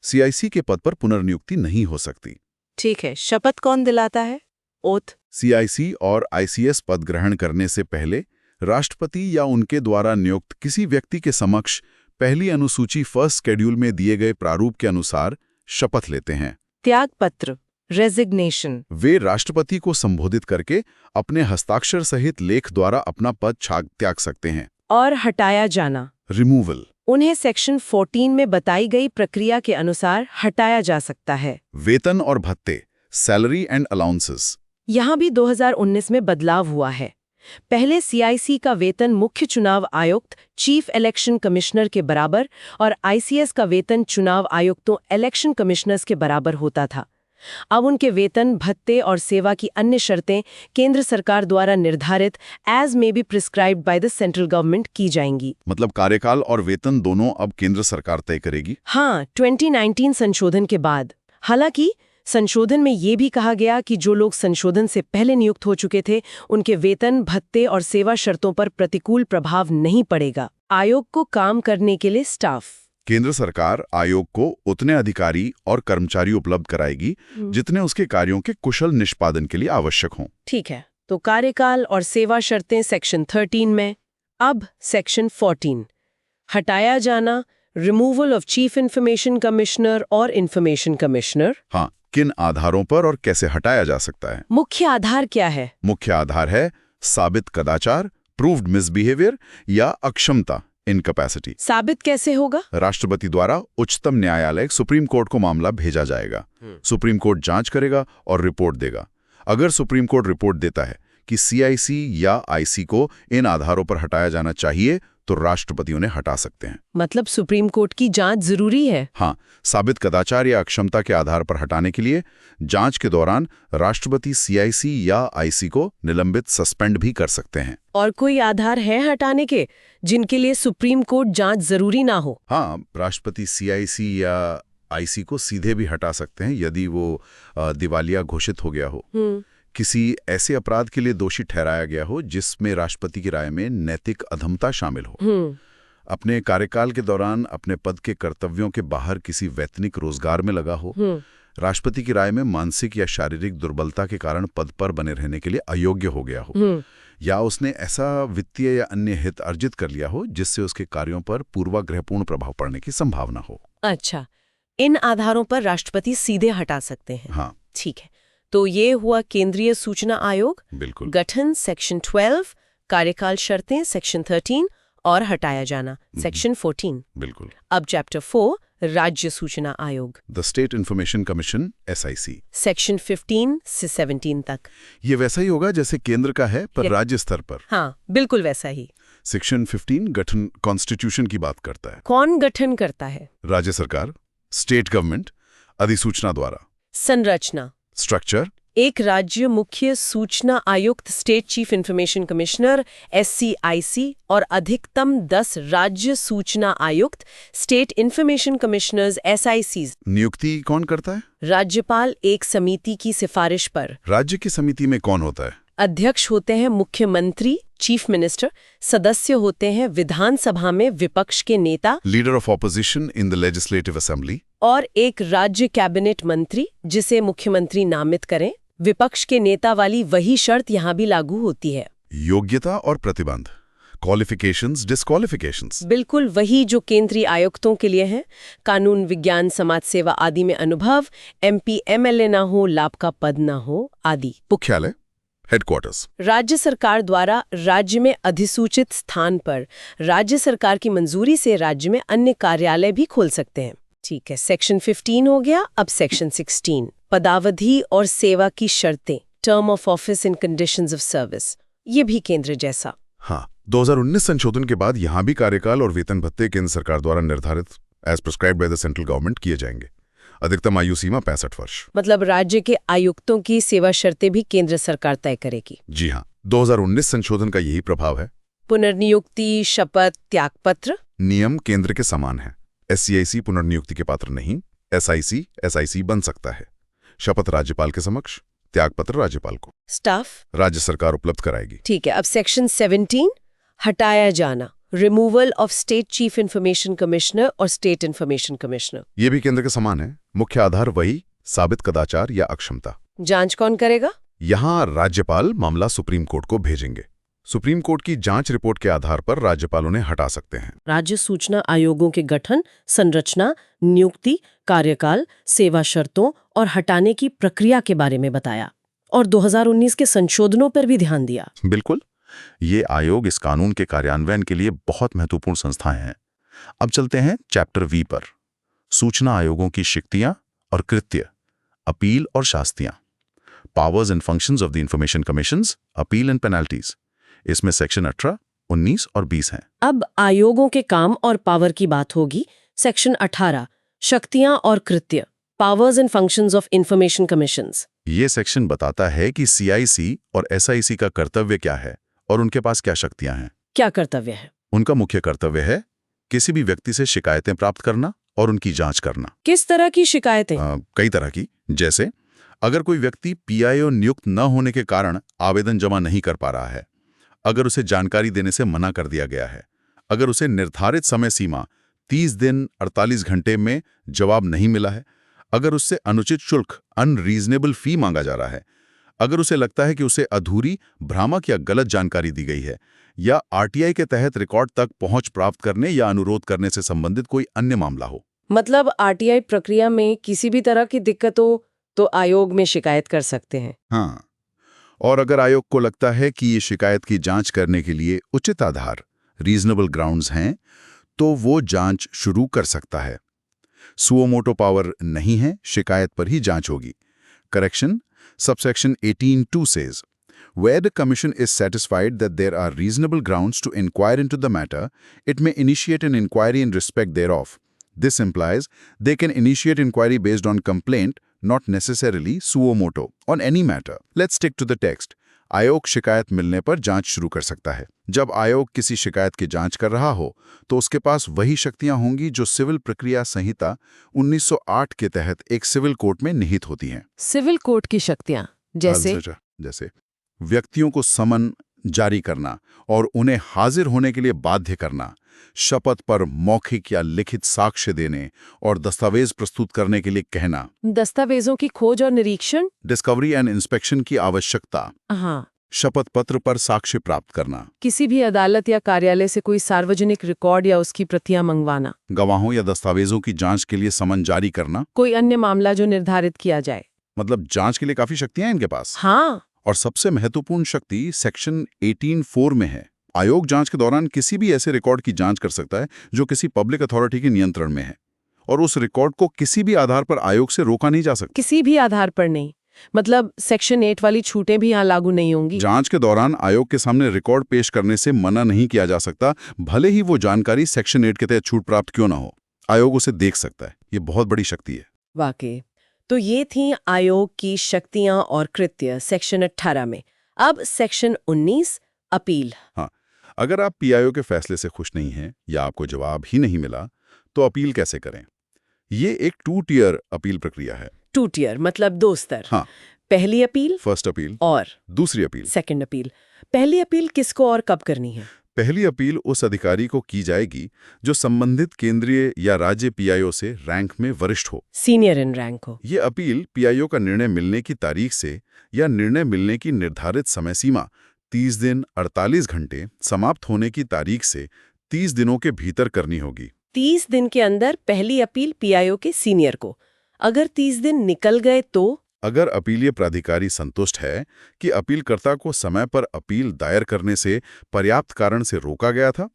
CIC के पद पर पुनर्नियुक्ति नहीं हो सकती। ठीक है, शपथ कौन दिलाता है? ओथ? CIC और ICS पद ग्रहण करने से पहले राष्ट्रपति या उनके द्वारा नियुक्त किसी व्यक्ति के समक्ष पहली अनुसूची फर्स्ट शेड्यूल में दिए गए प्रारूप के अनुसार शपथ लेते हैं। त्यागपत्र, रेजिग्नेशन। वे राष्ट्रपति को संबोधित करके अपने हस्ताक्षर सहित लेख द्वारा अपना पद त्याग सकते हैं। और हटाया जाना, रिमूवल। उन्हें सेक्शन 14 में बताई गई प्रक्रिया के अनुसार हटाया जा सकता है। वेतन और भत्ते, सैलरी एंड अलाउंसेस। यहाँ भी 2019 में बदलाव हुआ है। पहले CIC का वेतन मुख्य चुनाव आयुक्त चीफ इलेक्शन कमिश्नर के बराबर और ICS का वेतन चुनाव आयुक्तों इलेक्शन कमिश्नर्स के बराबर होता था। अब उनके वेतन, भत्ते और सेवा की अन्य शर्तें केंद्र सरकार द्वारा निर्धारित एज में be prescribed by the central government की जाएंगी। मतलब कार्यकाल और वेतन दोनों अब केंद्र सरकार तय करेगी। हाँ, 2019 संशोधन के बाद। हालांकि संशोधन में ये भी कहा गया कि जो लोग संशोधन से पहले नियुक्त हो चुके थे, उनके वेतन, भत्ते और सेवा शर्तों पर प्रतिकूल प्रभाव नहीं पड़ेगा। आयोग को काम करने के लिए स्टाफ। केंद्र सरकार आयोग को उतने अधिकारी और कर्मचारी उपलब्ध कराएगी जितने उसके कार्यों के कुशल निष्पादन के लिए आवश्यक हों। ठीक है, तो कार्यकाल और सेवा शर्तें सेक्शन 13 में। अब सेक्शन 14, हटाया जाना, removal of chief information commissioner और इंफॉर्मेशन कमिश्नर। हाँ, किन आधारों पर और कैसे हटाया जा सकता है? मुख्य आधार क्या है? मुख्य आधार है साबित कदाचार, प्रूव्ड मिसबिहेवियर या अक्षमता, इनकैपेसिटी। साबित कैसे होगा? राष्ट्रपति द्वारा उच्चतम न्यायालय सुप्रीम कोर्ट को मामला भेजा जाएगा। सुप्रीम कोर्ट जांच करेगा और रिपोर्ट देगा। अगर सुप्रीम कोर्ट रिपोर्ट देता है कि CIC या IC को इन आधारों पर हटाया जाना चाहिए, तो राष्ट्रपति उन्हें हटा सकते हैं। मतलब सुप्रीम कोर्ट की जांच जरूरी है? हाँ, साबित कदाचार या अक्षमता के आधार पर हटाने के लिए जांच के दौरान राष्ट्रपति सीआईसी या आईसी को निलंबित सस्पेंड भी कर सकते हैं। और कोई आधार है हटाने के जिनके लिए सुप्रीम कोर्ट जांच जरूरी ना हो? हाँ, राष्ट्रपति सीआईसी या आईसी को सीधे भी हटा सकते हैं यदि वो दिवालिया घोषित हो गया हो, किसी ऐसे अपराध के लिए दोषी ठहराया गया हो जिसमें राष्ट्रपति की राय में नैतिक अधमता शामिल हो, अपने कार्यकाल के दौरान अपने पद के कर्तव्यों के बाहर किसी वैतनिक रोजगार में लगा हो, राष्ट्रपति की राय में मानसिक या शारीरिक दुर्बलता के कारण पद पर बने रहने के लिए अयोग्य हो गया हो, या उसने ऐसा वित्तीय या अन्य हित अर्जित कर लिया हो जिससे उसके कार्यों पर पूर्वाग्रहपूर्ण प्रभाव पड़ने की संभावना हो। अच्छा, इन आधारों पर राष्ट्रपति सीधे हटा सकते हैं। हाँ, ठीक है। तो ये हुआ केंद्रीय सूचना आयोग, बिल्कुल। गठन सेक्शन 12, कार्यकाल शर्तें सेक्शन 13 और हटाया जाना सेक्शन 14। बिल्कुल। अब चैप्टर 4, राज्य सूचना आयोग, the state information commission SIC, section 15 से 17 तक। ये वैसा ही होगा जैसे केंद्र का है पर राज्य स्तर पर। हाँ, बिल्कुल वैसा ही। सेक्शन 15 गठन कॉन्स्टिट्यूशन की बात करता है। कौन गठन करता है? राज्य सरकार, स्टेट गवर्नमेंट, अधिसूचना द्वारा। संरचना, स्ट्रक्चर, एक राज्य मुख्य सूचना आयुक्त state chief information commissioner SCIC और अधिकतम 10 राज्य सूचना आयुक्त स्टेट इंफॉर्मेशन कमिश्नर्स SICs। नियुक्ति कौन करता है? राज्यपाल एक समिति की सिफारिश पर। राज्य की समिति में कौन होता है? अध्यक्ष होते हैं मुख्यमंत्री चीफ मिनिस्टर, सदस्य होते हैं विधानसभा में विपक्ष के नेता leader of opposition in the legislative assembly, और एक राज्य कैबिनेट मंत्री जिसे मुख्यमंत्री नामित करें। विपक्ष के नेता वाली वही शर्त यहाँ भी लागू होती है। योग्यता और प्रतिबंध, क्वालिफिकेशंस, डिस्क्वालिफिकेशंस, बिल्कुल वही जो केंद्रीय आयुक्तों के लिए है। कानून, विज्ञान, समाज सेवा आदि में अनुभव, MP MLA ना हो, लाभ का पद ना हो आदि। मुख्यालय, हेडक्वार्टर्स, राज्य सरकार द्वारा राज्य में अधिसूचित स्थान पर राज्य सरकार की मंजूरी से राज्य में अन्य कार्यालय भी खोल सकते हैं। ठीक है, सेक्शन 15 हो गया। अब सेक्शन 16, पदावधि और सेवा की शर्तें, term of office and conditions of service. ये भी केंद्र जैसा। हाँ, 2019 संशोधन के बाद यहाँ भी कार्यकाल और वेतन भत्ते केंद्र सरकार द्वारा निर्धारित as prescribed by the central government किए जाएंगे। अधिकतम आयु सीमा 65 वर्ष। मतलब राज्य के आयुक्तों की सेवा शर्तें भी केंद्र सरकार तय करेगी। जी हाँ, 2019 संशोधन का यही प्रभाव है। पुनर्नियुक्ति, शपथ, त्यागपत्र, नियम केंद्र के समान है। SCIC पुनर्नियुक्ति के पात्र नहीं, SIC बन सकता है। शपथ राज्यपाल के समक्ष, त्यागपत्र राज्यपाल को। स्टाफ राज्य सरकार उपलब्ध कराएगी। ठीक है। अब सेक्शन 17, हटाया जाना, removal of state chief information commissioner और स्टेट इंफॉर्मेशन कमिश्नर। ये भी केंद्र के समान है। मुख्य आधार वही, साबित कदाचार या अक्षमता। जांच कौन करेगा? यहाँ राज्यपाल मामला सुप्रीम कोर्ट को भेजेंगे। सुप्रीम कोर्ट की जांच रिपोर्ट के आधार पर राज्यपाल उन्हें हटा सकते हैं। राज्य सूचना आयोगों के गठन, संरचना, नियुक्ति, कार्यकाल, सेवा शर्तों और हटाने की प्रक्रिया के बारे में बताया और 2019 के संशोधनों पर भी ध्यान दिया। बिल्कुल, ये आयोग इस कानून के कार्यान्वयन के लिए बहुत महत्वपूर्ण संस्थाएं हैं। अब चलते हैं चैप्टर V पर, सूचना आयोगों की शक्तियां और कृत्य, अपील और शास्तियां, powers and functions of the information commissions, appeal and penalties. इसमें सेक्शन 18, 19 और 20 हैं। अब आयोगों के काम और पावर की बात होगी। सेक्शन 18, शक्तियां और कृत्य, powers and functions of information commissions. ये सेक्शन बताता है कि CIC और SIC का कर्तव्य क्या है और उनके पास क्या शक्तियां हैं। क्या कर्तव्य है? उनका मुख्य कर्तव्य है किसी भी व्यक्ति से शिकायतें प्राप्त करना और उनकी जांच करना। किस तरह की शिकायतें? कई तरह की, जैसे अगर कोई व्यक्ति PIO नियुक्त न होने के कारण आवेदन जमा नहीं कर पा रहा है, अगर उसे जानकारी देने से मना कर दिया गया है, अगर उसे निर्धारित समय सीमा 30 दिन 48 घंटे में जवाब नहीं मिला है, अगर उससे अनुचित शुल्क अनरीजनेबल फी मांगा जा रहा है, अगर उसे लगता है कि उसे अधूरी, भ्रामक या गलत जानकारी दी गई है, या RTI के तहत रिकॉर्ड तक पहुंच प्राप्त करने या अनुरोध करने से संबंधित कोई अन्य मामला हो। मतलब RTI प्रक्रिया में किसी भी तरह की दिक्कत हो तो आयोग में शिकायत कर सकते हैं। हाँ, और अगर आयोग को लगता है कि ये शिकायत की जांच करने के लिए उचित आधार, रीजनेबल ग्राउंड्स हैं, तो वो जांच शुरू कर सकता है। सुओ मोटो पावर नहीं है, शिकायत पर ही जांच होगी। Correction, subsection 18(2) says Where the commission is satisfied that there are reasonable grounds to inquire into the matter, it may initiate an inquiry in respect thereof. This implies they can initiate inquiry based on complaint, not necessarily suo moto, on any matter. Let's stick to the text. आयोग शिकायत मिलने पर जांच शुरू कर सकता है। जब आयोग किसी शिकायत की जांच कर रहा हो तो उसके पास वही शक्तियां होंगी जो सिविल प्रक्रिया संहिता 1908 के तहत एक सिविल कोर्ट में निहित होती हैं। सिविल कोर्ट की शक्तियां जैसे व्यक्तियों को समन जारी करना और उन्हें हाजिर होने के लिए बाध्य करना, शपथ पर मौखिक या लिखित साक्ष्य देने और दस्तावेज प्रस्तुत करने के लिए कहना, दस्तावेजों की खोज और निरीक्षण, डिस्कवरी एंड इंस्पेक्शन की आवश्यकता, हाँ, शपथ पत्र पर साक्ष्य प्राप्त करना, किसी भी अदालत या कार्यालय से कोई सार्वजनिक रिकॉर्ड या उसकी प्रतियां मंगवाना, गवाहों या दस्तावेजों की जांच के लिए समन जारी करना, कोई अन्य मामला जो निर्धारित किया जाए। मतलब जांच के लिए काफी शक्तियां हैं इनके पास। हाँ, और सबसे महत्वपूर्ण शक्ति सेक्शन 18(4) में है। आयोग जांच के दौरान किसी भी ऐसे रिकॉर्ड की जांच कर सकता है जो किसी पब्लिक अथॉरिटी के नियंत्रण में है, और उस रिकॉर्ड को किसी भी आधार पर आयोग से रोका नहीं जा सकता। किसी भी आधार पर नहीं, मतलब सेक्शन 8 वाली छूटें भी यहाँ लागू नहीं होंगी। जांच के दौरान आयोग के सामने रिकॉर्ड पेश करने से मना नहीं किया जा सकता, भले ही वो जानकारी सेक्शन 8 के तहत छूट प्राप्त क्यों ना हो। आयोग उसे देख सकता है। ये बहुत बड़ी शक्ति है। वाकई। तो ये थी आयोग की शक्तियां और कृत्य सेक्शन 18 में। अब सेक्शन 19 अपील। हाँ, अगर आप पीआईओ के फैसले से खुश नहीं हैं या आपको जवाब ही नहीं मिला तो अपील कैसे करें? ये एक 2 टियर अपील प्रक्रिया है। 2 टियर मतलब 2 स्तर। हाँ, पहली अपील, फर्स्ट अपील, और दूसरी अपील, सेकंड अपील। पहली अपील किसको और कब करनी है? पहली अपील उस अधिकारी को की जाएगी जो संबंधित केंद्रीय या राज्य पीआईओ से रैंक में वरिष्ठ हो, सीनियर इन रैंक हो। ये अपील पीआईओ का निर्णय मिलने की तारीख से या निर्णय मिलने की निर्धारित समय सीमा 30 दिन 48 घंटे समाप्त होने की तारीख से 30 दिनों के भीतर करनी होगी। 30 दिन के अंदर पहली अपील पीआईओ के सीनियर को। अगर 30 दिन निकल गए तो? अगर अपीलीय प्राधिकारी संतुष्ट है कि अपीलकर्ता को समय पर अपील दायर करने से पर्याप्त कारण से रोका गया था,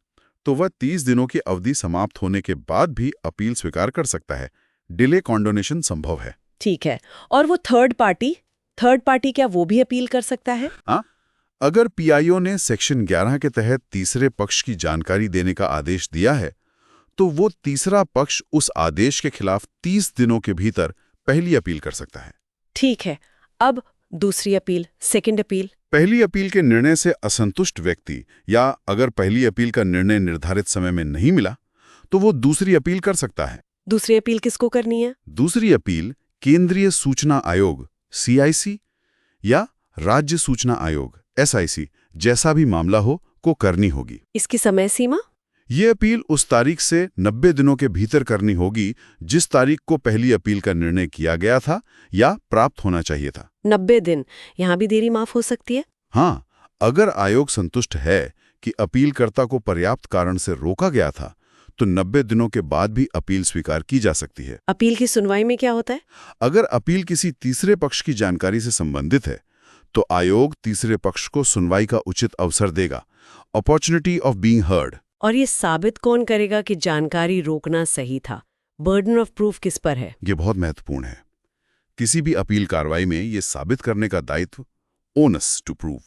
तो वह 30 दिनों की अवधि समाप्त होने के बाद भी अपील स्वीकार कर सकता है। डिले कॉन्डोनेशन संभव है। ठीक है। और वो थर्ड पार्टी क्या वो भी अपील कर सकता है? हाँ, अगर पीआईओ ने सेक्शन 11 के तहत तीसरे पक्ष की जानकारी देने का आदेश दिया है, तो वो तीसरा पक्ष उस आदेश के खिलाफ 30 दिनों के भीतर पहली अपील कर सकता है। ठीक है। अब दूसरी अपील, सेकंड अपील। पहली अपील के निर्णय से असंतुष्ट व्यक्ति या अगर पहली अपील का निर्णय निर्धारित समय में नहीं मिला तो वो दूसरी अपील कर सकता है। दूसरी अपील किसको करनी है? दूसरी अपील केंद्रीय सूचना आयोग (CIC) या राज्य सूचना आयोग जैसा भी मामला हो को करनी होगी। इसकी समय सीमा? ये अपील उस तारीख से 90 दिनों के भीतर करनी होगी जिस तारीख को पहली अपील का निर्णय किया गया था या प्राप्त होना चाहिए था। 90 दिन। यहाँ भी देरी माफ हो सकती है? हाँ, अगर आयोग संतुष्ट है कि अपीलकर्ता को पर्याप्त कारण से रोका गया था तो 90 दिनों के बाद भी अपील स्वीकार की जा सकती है। अपील की सुनवाई में क्या होता है? अगर अपील किसी तीसरे पक्ष की जानकारी से संबंधित है तो आयोग तीसरे पक्ष को सुनवाई का उचित अवसर देगा, अपॉर्चुनिटी ऑफ बीइंग हर्ड। और ये साबित कौन करेगा कि जानकारी रोकना सही था? बर्डन ऑफ प्रूफ किस पर है? ये बहुत महत्वपूर्ण है। किसी भी अपील कार्रवाई में ये साबित करने का दायित्व ओनस टू प्रूव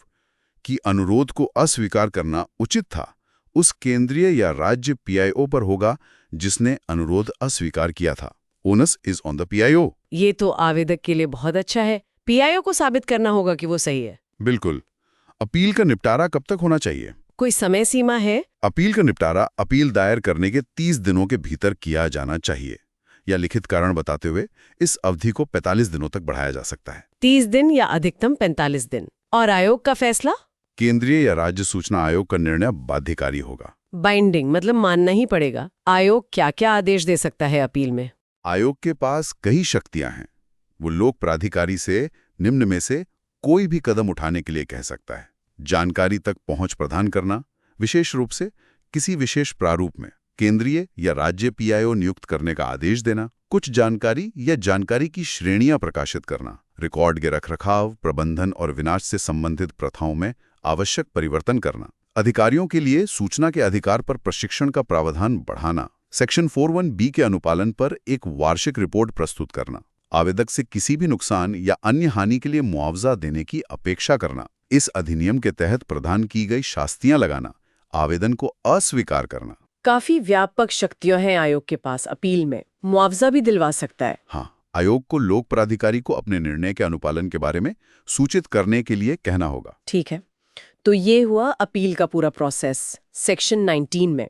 कि अनुरोध को अस्वीकार करना उचित था उस केंद्रीय या राज्य पीआईओ पर होगा जिसने अनुरोध अस्वीकार किया था। Onus is on the PIO. ये तो आवेदक के लिए बहुत अच्छा है। पीआईओ को साबित करना होगा कि वो सही है। बिल्कुल। अपील का निपटारा कब तक होना चाहिए? कोई समय सीमा है? अपील का निपटारा अपील दायर करने के 30 दिनों के भीतर किया जाना चाहिए, या लिखित कारण बताते हुए इस अवधि को 45 दिनों तक बढ़ाया जा सकता है। 30 दिन या अधिकतम 45 दिन। और आयोग का फैसला? केंद्रीय या राज्य सूचना आयोग का निर्णय बाध्यकारी होगा। बाइंडिंग मतलब मानना ही पड़ेगा। आयोग क्या क्या आदेश दे सकता है अपील में? आयोग के पास कई शक्तियां हैं। वो लोक प्राधिकारी से निम्न में से कोई भी कदम उठाने के लिए कह सकता है। जानकारी तक पहुंच प्रदान करना, विशेष रूप से किसी विशेष प्रारूप में केंद्रीय या राज्य पीआईओ नियुक्त करने का आदेश देना, कुछ जानकारी या जानकारी की श्रेणियां प्रकाशित करना, रिकॉर्ड के रखरखाव, प्रबंधन और विनाश से संबंधित प्रथाओं में आवश्यक परिवर्तन करना, अधिकारियों के लिए सूचना के अधिकार पर प्रशिक्षण का प्रावधान बढ़ाना, सेक्शन 41B के अनुपालन पर एक वार्षिक रिपोर्ट प्रस्तुत करना, आवेदक से किसी भी नुकसान या अन्य हानि के लिए मुआवजा देने की अपेक्षा करना। इस अधिनियम के तहत प्रदान की गई शास्तियां लगाना, आवेदन को अस्वीकार करना। काफी व्यापक शक्तियां हैं आयोग के पास। अपील में मुआवजा भी दिलवा सकता है। हाँ, आयोग को लोक प्राधिकारी को अपने निर्णय के अनुपालन के बारे में सूचित करने के लिए कहना होगा। ठीक है, तो ये हुआ अपील का पूरा प्रोसेस सेक्शन 19 में।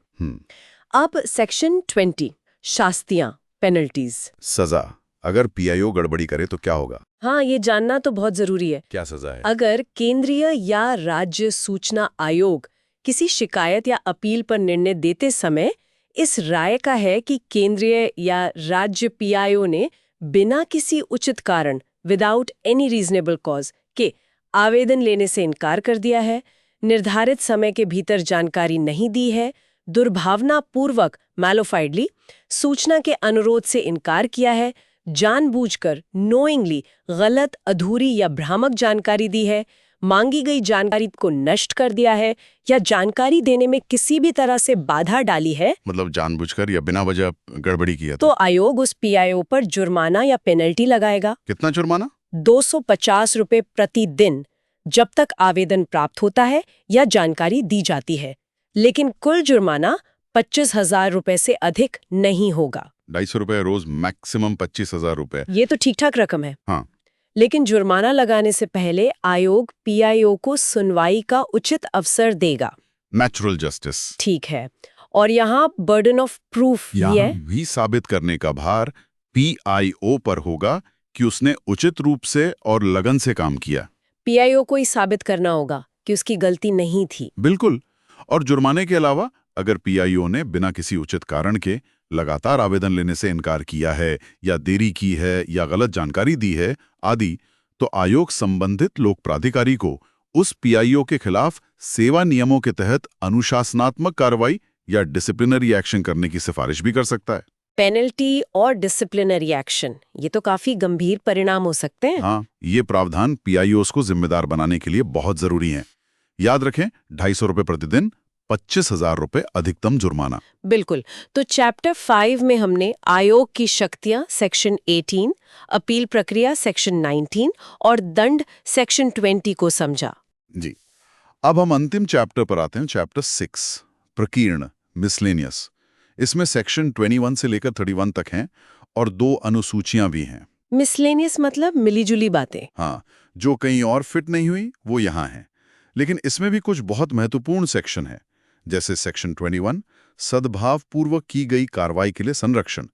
अब सेक्शन 20 शास्तियां, पेनल्टीज, सजा। अगर पीआईओ गड़बड़ी करे तो क्या होगा? हाँ, ये जानना तो बहुत जरूरी है। क्या सजा है? अगर केंद्रीय या राज्य सूचना आयोग किसी शिकायत या अपील पर निर्णय देते समय इस राय का है कि केंद्रीय या राज्य पीआईओ ने बिना किसी उचित कारण, विदाउट एनी रीजनेबल कॉज के आवेदन लेने से इनकार कर दिया है, निर्धारित समय के भीतर जानकारी नहीं दी है, दुर्भावनापूर्वक मैलोफाइडली सूचना के अनुरोध से इनकार किया है, जानबूझकर नोइंगली गलत, अधूरी या भ्रामक जानकारी दी है, मांगी गई जानकारी को नष्ट कर दिया है या जानकारी देने में किसी भी तरह से बाधा डाली है, मतलब जानबूझकर या बिना वजह गड़बड़ी किया तो आयोग उस पीआईओ पर जुर्माना या पेनल्टी लगाएगा। कितना जुर्माना? 250 रुपए प्रतिदिन, जब तक आवेदन प्राप्त होता है या जानकारी दी जाती है। लेकिन कुल जुर्माना 25,000 रुपए से अधिक नहीं होगा। 250 रुपए रोज, मैक्सिमम 25,000 रुपए। ये तो ठीक ठाक रकम है। हाँ। लेकिन जुर्माना लगाने से पहले आयोग पीआईओ को सुनवाई का उचित अवसर देगा। Natural justice. ठीक है, और यहाँ बर्डन ऑफ प्रूफ यहाँ भी साबित करने का भार पीआईओ पर होगा कि उसने उचित रूप से और लगन से काम किया। पीआईओ को ही साबित करना होगा कि उसकी गलती नहीं थी। बिल्कुल। और जुर्माने के अलावा अगर पीआईओ ने बिना किसी उचित कारण के लगातार आवेदन लेने से इनकार किया है या देरी की है या गलत जानकारी दी है आदि, तो आयोग संबंधित लोक प्राधिकारी को उस पीआईओ के खिलाफ सेवा नियमों के तहत अनुशासनात्मक कार्रवाई या डिसिप्लिनरी एक्शन करने की सिफारिश भी कर सकता है। पेनल्टी और डिसिप्लिनरी एक्शन, ये तो काफी गंभीर परिणाम हो सकते हैं। हाँ, ये प्रावधान पीआईओस को जिम्मेदार बनाने के लिए बहुत जरूरी है। याद रखें, 250 रुपए प्रतिदिन, 25,000 रुपए अधिकतम जुर्माना। बिल्कुल। तो चैप्टर 5 में हमने आयोग की शक्तियां सेक्शन 18, अपील प्रक्रिया सेक्शन 19 और दंड सेक्शन 20 को समझा। जी, अब हम अंतिम चैप्टर पर आते हैं, चैप्टर 6, प्रकीर्ण, मिसलेनियस। इसमें सेक्शन 21 से लेकर 31 तक हैं और 2 अनुसूचियां भी हैं। मिसलेनियस मतलब मिलीजुली बातें। हाँ, जो कहीं और फिट नहीं हुई वो यहाँ है। लेकिन इसमें भी कुछ बहुत महत्वपूर्ण सेक्शन है, जैसे सेक्शन 21, सद्भावपूर्वक की गई कार्रवाई के लिए संरक्षण,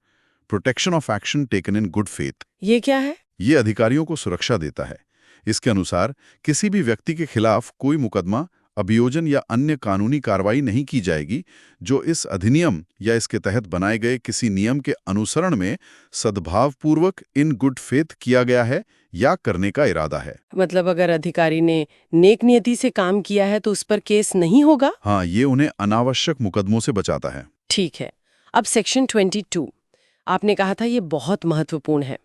protection of action taken in good faith. ये क्या है? ये अधिकारियों को सुरक्षा देता है। इसके अनुसार किसी भी व्यक्ति के खिलाफ कोई मुकदमा, अभियोजन या अन्य कानूनी कार्रवाई नहीं की जाएगी जो इस अधिनियम या इसके तहत बनाए गए किसी नियम के अनुसरण में सद्भावपूर्वक इन गुड फेथ किया गया है या करने का इरादा है। मतलब अगर अधिकारी ने नेक नियति से काम किया है तो उस पर केस नहीं होगा? हाँ, ये उन्हें अनावश्यक मुकदमों से बचाता है। ठीक है। अब सेक्शन 22, आपने कहा था ये बहुत महत्वपूर्ण है।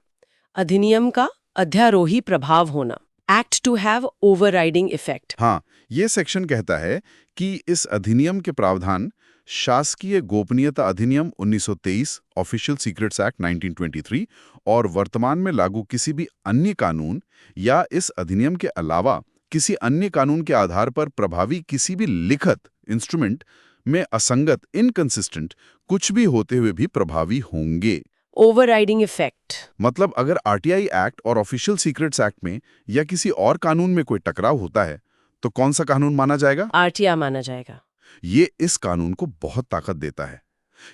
अधिनियम का अध्यारोही प्रभाव होना, act to have overriding effect. हाँ, ये सेक्शन कहता है कि इस अधिनियम के प्रावधान शासकीय गोपनीयता अधिनियम 1923, ऑफिशियल सीक्रेट्स एक्ट 1923 और वर्तमान में लागू किसी भी अन्य कानून या इस अधिनियम के अलावा किसी अन्य कानून के आधार पर प्रभावी किसी भी लिखित इंस्ट्रूमेंट में असंगत, इनकंसिस्टेंट कुछ भी होते हुए भी प्रभावी होंगे। ओवरराइडिंग इफेक्ट मतलब अगर आरटीआई एक्ट और ऑफिशियल सीक्रेट्स एक्ट में या किसी और कानून में कोई टकराव होता है तो कौन सा कानून माना जाएगा? आरटीआई माना जाएगा। ये इस कानून को बहुत ताकत देता है।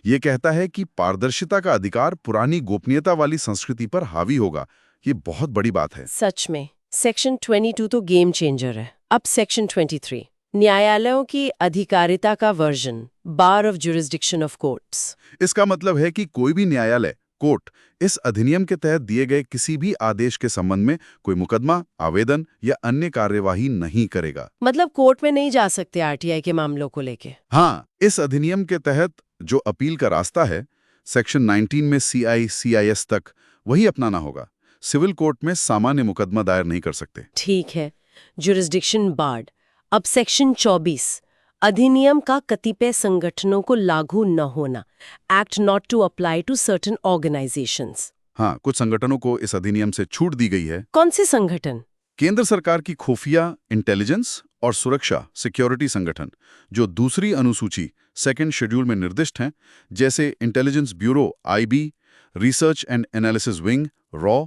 ये कहता है कि पारदर्शिता का अधिकार पुरानी गोपनीयता वाली संस्कृति पर हावी होगा। ये बहुत बड़ी बात है। सच में सेक्शन 22 तो गेम चेंजर है। अब सेक्शन 23, न्यायालयों की अधिकारिता का version, bar of jurisdiction of courts. इसका मतलब है कि कोई भी न्यायालय, कोर्ट, इस अधिनियम के तहत दिए गए किसी भी आदेश के संबंध में कोई मुकदमा, आवेदन या अन्य कार्यवाही नहीं करेगा। मतलब कोर्ट में नहीं जा सकते आरटीआई के मामलों को लेके। हाँ, इस अधिनियम के तहत जो अपील का रास्ता है, सेक्शन 19 में CIS तक वही अपनाना होगा। सिविल कोर्ट में सामान्य मुकदमा दायर नहीं कर सकते। ठीक है, ज्यूरिसडिक्शन बार्ड। अब सेक्शन 24, अधिनियम का कतिपय संगठनों को लागू न होना, act not to apply to certain organisations. हाँ, कुछ संगठनों को इस अधिनियम से छूट दी गई है। कौन से संगठन? केंद्र सरकार की खुफिया इंटेलिजेंस और सुरक्षा सिक्योरिटी संगठन जो दूसरी अनुसूची सेकंड शेड्यूल में निर्दिष्ट हैं, जैसे Intelligence Bureau IB, Research and Analysis Wing रॉ,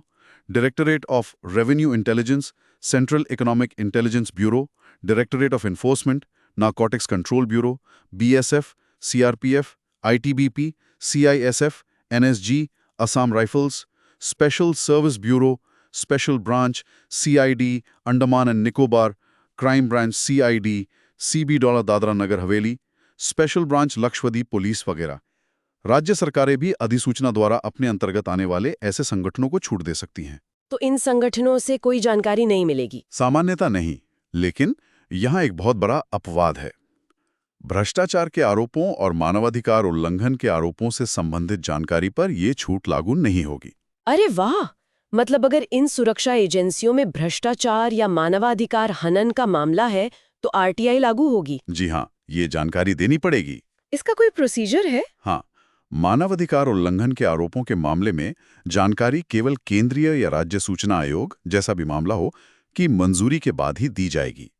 Directorate of Revenue Intelligence, Central Economic Intelligence Bureau, Directorate of Enforcement, Narcotics Control Bureau, BSF, CRPF, ITBP, CISF, NSG, Assam Rifles, Special Service Bureau, Special Branch, CID, Andaman and Nicobar, Crime Branch CID, CB dollar Dadra Nagar Haveli, Special branch Lakshadweep police वगैरह। राज्य सरकारें भी अधिसूचना द्वारा अपने अंतर्गत आने वाले ऐसे संगठनों को छूट दे सकती हैं। तो इन संगठनों से कोई जानकारी नहीं मिलेगी? सामान्यता नहीं, लेकिन यहाँ एक बहुत बड़ा अपवाद है। भ्रष्टाचार के आरोपों और मानवाधिकार उल्लंघन के आरोपों से संबंधित जानकारी पर यह छूट लागू नहीं होगी। अरे वाह! मतलब अगर इन सुरक्षा एजेंसियों में भ्रष्टाचार या मानवाधिकार हनन का मामला है तो आरटीआई लागू होगी? जी हाँ, ये जानकारी देनी पड़ेगी। इसका कोई प्रोसीजर है? हाँ, मानवाधिकार उल्लंघन के आरोपों के मामले में जानकारी केवल केंद्रीय या राज्य सूचना आयोग, जैसा भी मामला हो, की मंजूरी के बाद ही दी जाएगी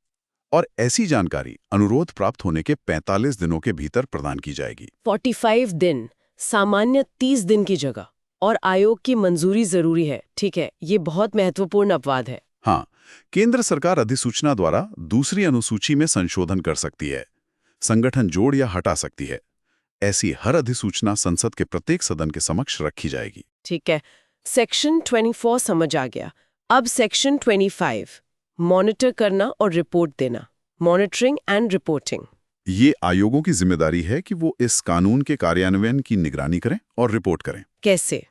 और ऐसी जानकारी अनुरोध प्राप्त होने के 45 दिनों के भीतर प्रदान की जाएगी। 45 दिन, सामान्य 30 दिन की जगह, और आयोग की मंजूरी जरूरी है। ठीक है, ये बहुत महत्वपूर्ण अपवाद है। हाँ, केंद्र सरकार अधिसूचना द्वारा दूसरी अनुसूची में संशोधन कर सकती है, संगठन जोड़ या हटा सकती है। ऐसी हर अधिसूचना संसद के प्रत्येक सदन के समक्ष रखी जाएगी। ठीक है, सेक्शन 24 समझ आ गया। अब सेक्शन 25, मॉनिटर करना और रिपोर्ट देना, मॉनिटरिंग एंड रिपोर्टिंग। ये आयोगों की जिम्मेदारी है कि वो इस कानून के कार्यान्वयन की निगरानी करें और रिपोर्ट करें। कैसे?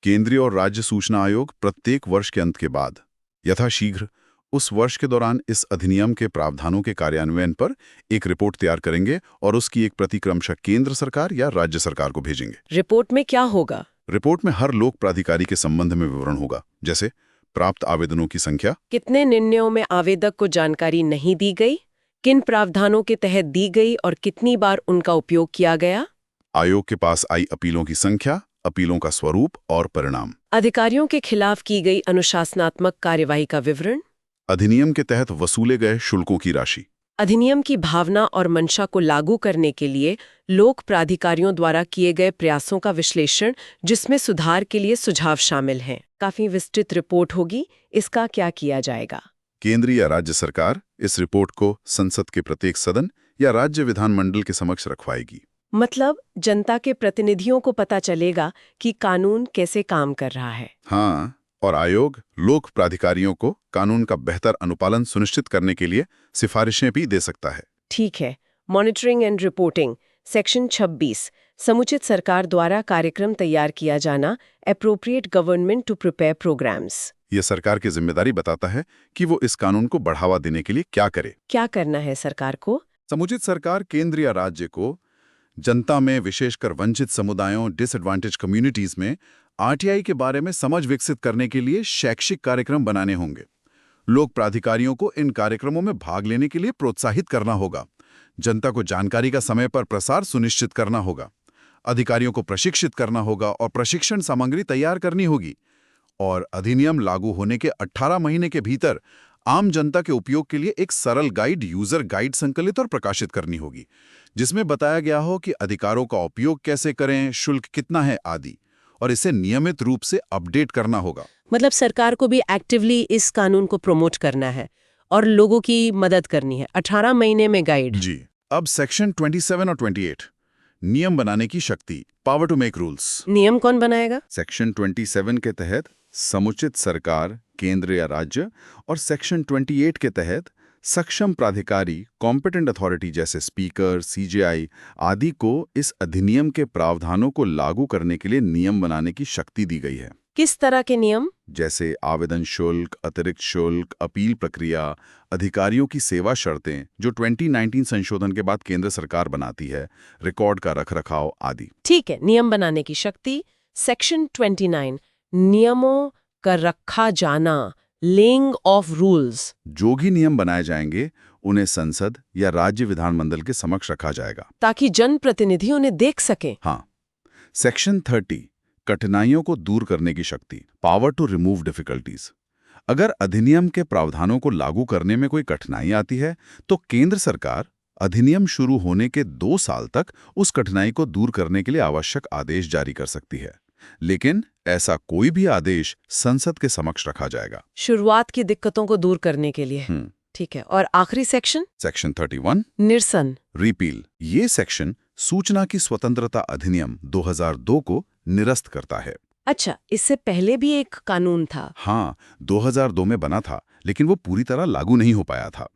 केंद्रीय और राज्य सूचना आयोग प्रत्येक वर्ष के अंत के बाद यथाशीघ्र उस वर्ष के दौरान इस अधिनियम के प्रावधानों के कार्यान्वयन पर एक रिपोर्ट तैयार करेंगे और उसकी एक प्रति क्रमशः केंद्र सरकार या राज्य सरकार को भेजेंगे। रिपोर्ट में क्या होगा? रिपोर्ट में हर लोक प्राधिकारी के संबंध में विवरण होगा, जैसे प्राप्त आवेदनों की संख्या, कितने निर्णयों में आवेदक को जानकारी नहीं दी गई, किन प्रावधानों के तहत दी गई और कितनी बार उनका उपयोग किया गया, आयोग के पास आई अपीलों की संख्या, अपीलों का स्वरूप और परिणाम, अधिकारियों के खिलाफ की गई अनुशासनात्मक कार्यवाही का विवरण, अधिनियम के तहत वसूले गए शुल्कों की राशि। अधिनियम की भावना और मंशा को लागू करने के लिए लोक प्राधिकारियों द्वारा किए गए प्रयासों का विश्लेषण, जिसमें सुधार के लिए सुझाव शामिल हैं। काफी विस्तृत रिपोर्ट होगी। इसका क्या किया जाएगा? केंद्रीय या राज्य सरकार इस रिपोर्ट को संसद के प्रत्येक सदन या राज्य विधानमंडल के समक्ष रखवाएगी। मतलब जनता के प्रतिनिधियों को पता चलेगा कि कानून कैसे काम कर रहा है। हाँ, और आयोग लोक प्राधिकारियों को कानून का बेहतर अनुपालन सुनिश्चित करने के लिए सिफारिशें भी दे सकता है। ठीक है, मॉनिटरिंग एंड रिपोर्टिंग, सेक्शन 26, समुचित सरकार द्वारा कार्यक्रम तैयार किया जाना, appropriate government to prepare programmes. यह सरकार की जिम्मेदारी बताता है कि वो इस कानून को बढ़ावा देने के लिए क्या करे। क्या करना है सरकार को? समुचित सरकार केंद्र या राज्य को जनता में, विशेषकर वंचित समुदायों, डिसएडवांटेज कम्युनिटीज में आरटीआई के बारे में समझ विकसित करने के लिए शैक्षिक कार्यक्रम बनाने होंगे। लोक प्राधिकारियों को इन कार्यक्रमों में भाग लेने के लिए प्रोत्साहित करना होगा। जनता को जानकारी का समय पर प्रसार सुनिश्चित करना होगा। अधिकारियों को प्रशिक्षित करना होगा और प्रशिक्षण सामग्री तैयार करनी होगी। और अधिनियम लागू होने के 18 महीने के भीतर आम जनता के उपयोग के लिए एक सरल गाइड, यूजर गाइड संकलित और प्रकाशित करनी होगी, जिसमें बताया गया हो कि अधिकारों का उपयोग कैसे करें, शुल्क कितना है आदि, और इसे नियमित रूप से अपडेट करना होगा। मतलब सरकार को भी एक्टिवली इस कानून को प्रमोट करना है और लोगों की मदद करनी है। 18 महीने में गाइड। जी। अब सेक्शन 27 और 28, नियम बनाने की शक्ति, पावर टू मेक रूल्स। नियम कौन बनाएगा? सेक्शन 27 के तहत समुचित सरकार, केंद्र या राज्य, और सेक्शन 28 के तहत सक्षम प्राधिकारी, कॉम्पिटेंट अथॉरिटी जैसे स्पीकर, सीजेआई आदि को इस अधिनियम के प्रावधानों को लागू करने के लिए नियम बनाने की शक्ति दी गई है। किस तरह के नियम? जैसे आवेदन शुल्क, अतिरिक्त शुल्क, अपील प्रक्रिया, अधिकारियों की सेवा शर्तें जो 2019 संशोधन के बाद केंद्र सरकार बनाती है, रिकॉर्ड का रखरखाव आदि। ठीक है, नियम बनाने की शक्ति। सेक्शन 29, नियमों का रखा जाना, लेइंग ऑफ रूल्स। जो भी नियम बनाए जाएंगे उन्हें संसद या राज्य विधानमंडल के समक्ष रखा जाएगा ताकि जनप्रतिनिधि उन्हें देख सकें। हाँ। सेक्शन 30, कठिनाइयों को दूर करने की शक्ति, पावर टू रिमूव डिफिकल्टीज। अगर अधिनियम के प्रावधानों को लागू करने में कोई कठिनाई आती है तो केंद्र सरकार अधिनियम शुरू होने के 2 साल तक उस कठिनाई को दूर करने के लिए आवश्यक आदेश जारी कर सकती है। लेकिन ऐसा कोई भी आदेश संसद के समक्ष रखा जाएगा। शुरुआत की दिक्कतों को दूर करने के लिए। ठीक है। और आखिरी सेक्शन सेक्शन 31 निरसन रिपील। ये सेक्शन सूचना की स्वतंत्रता अधिनियम 2002 को निरस्त करता है। अच्छा, इससे पहले भी एक कानून था। हाँ, 2002 में बना था, लेकिन वो पूरी तरह लागू नहीं हो पाया था।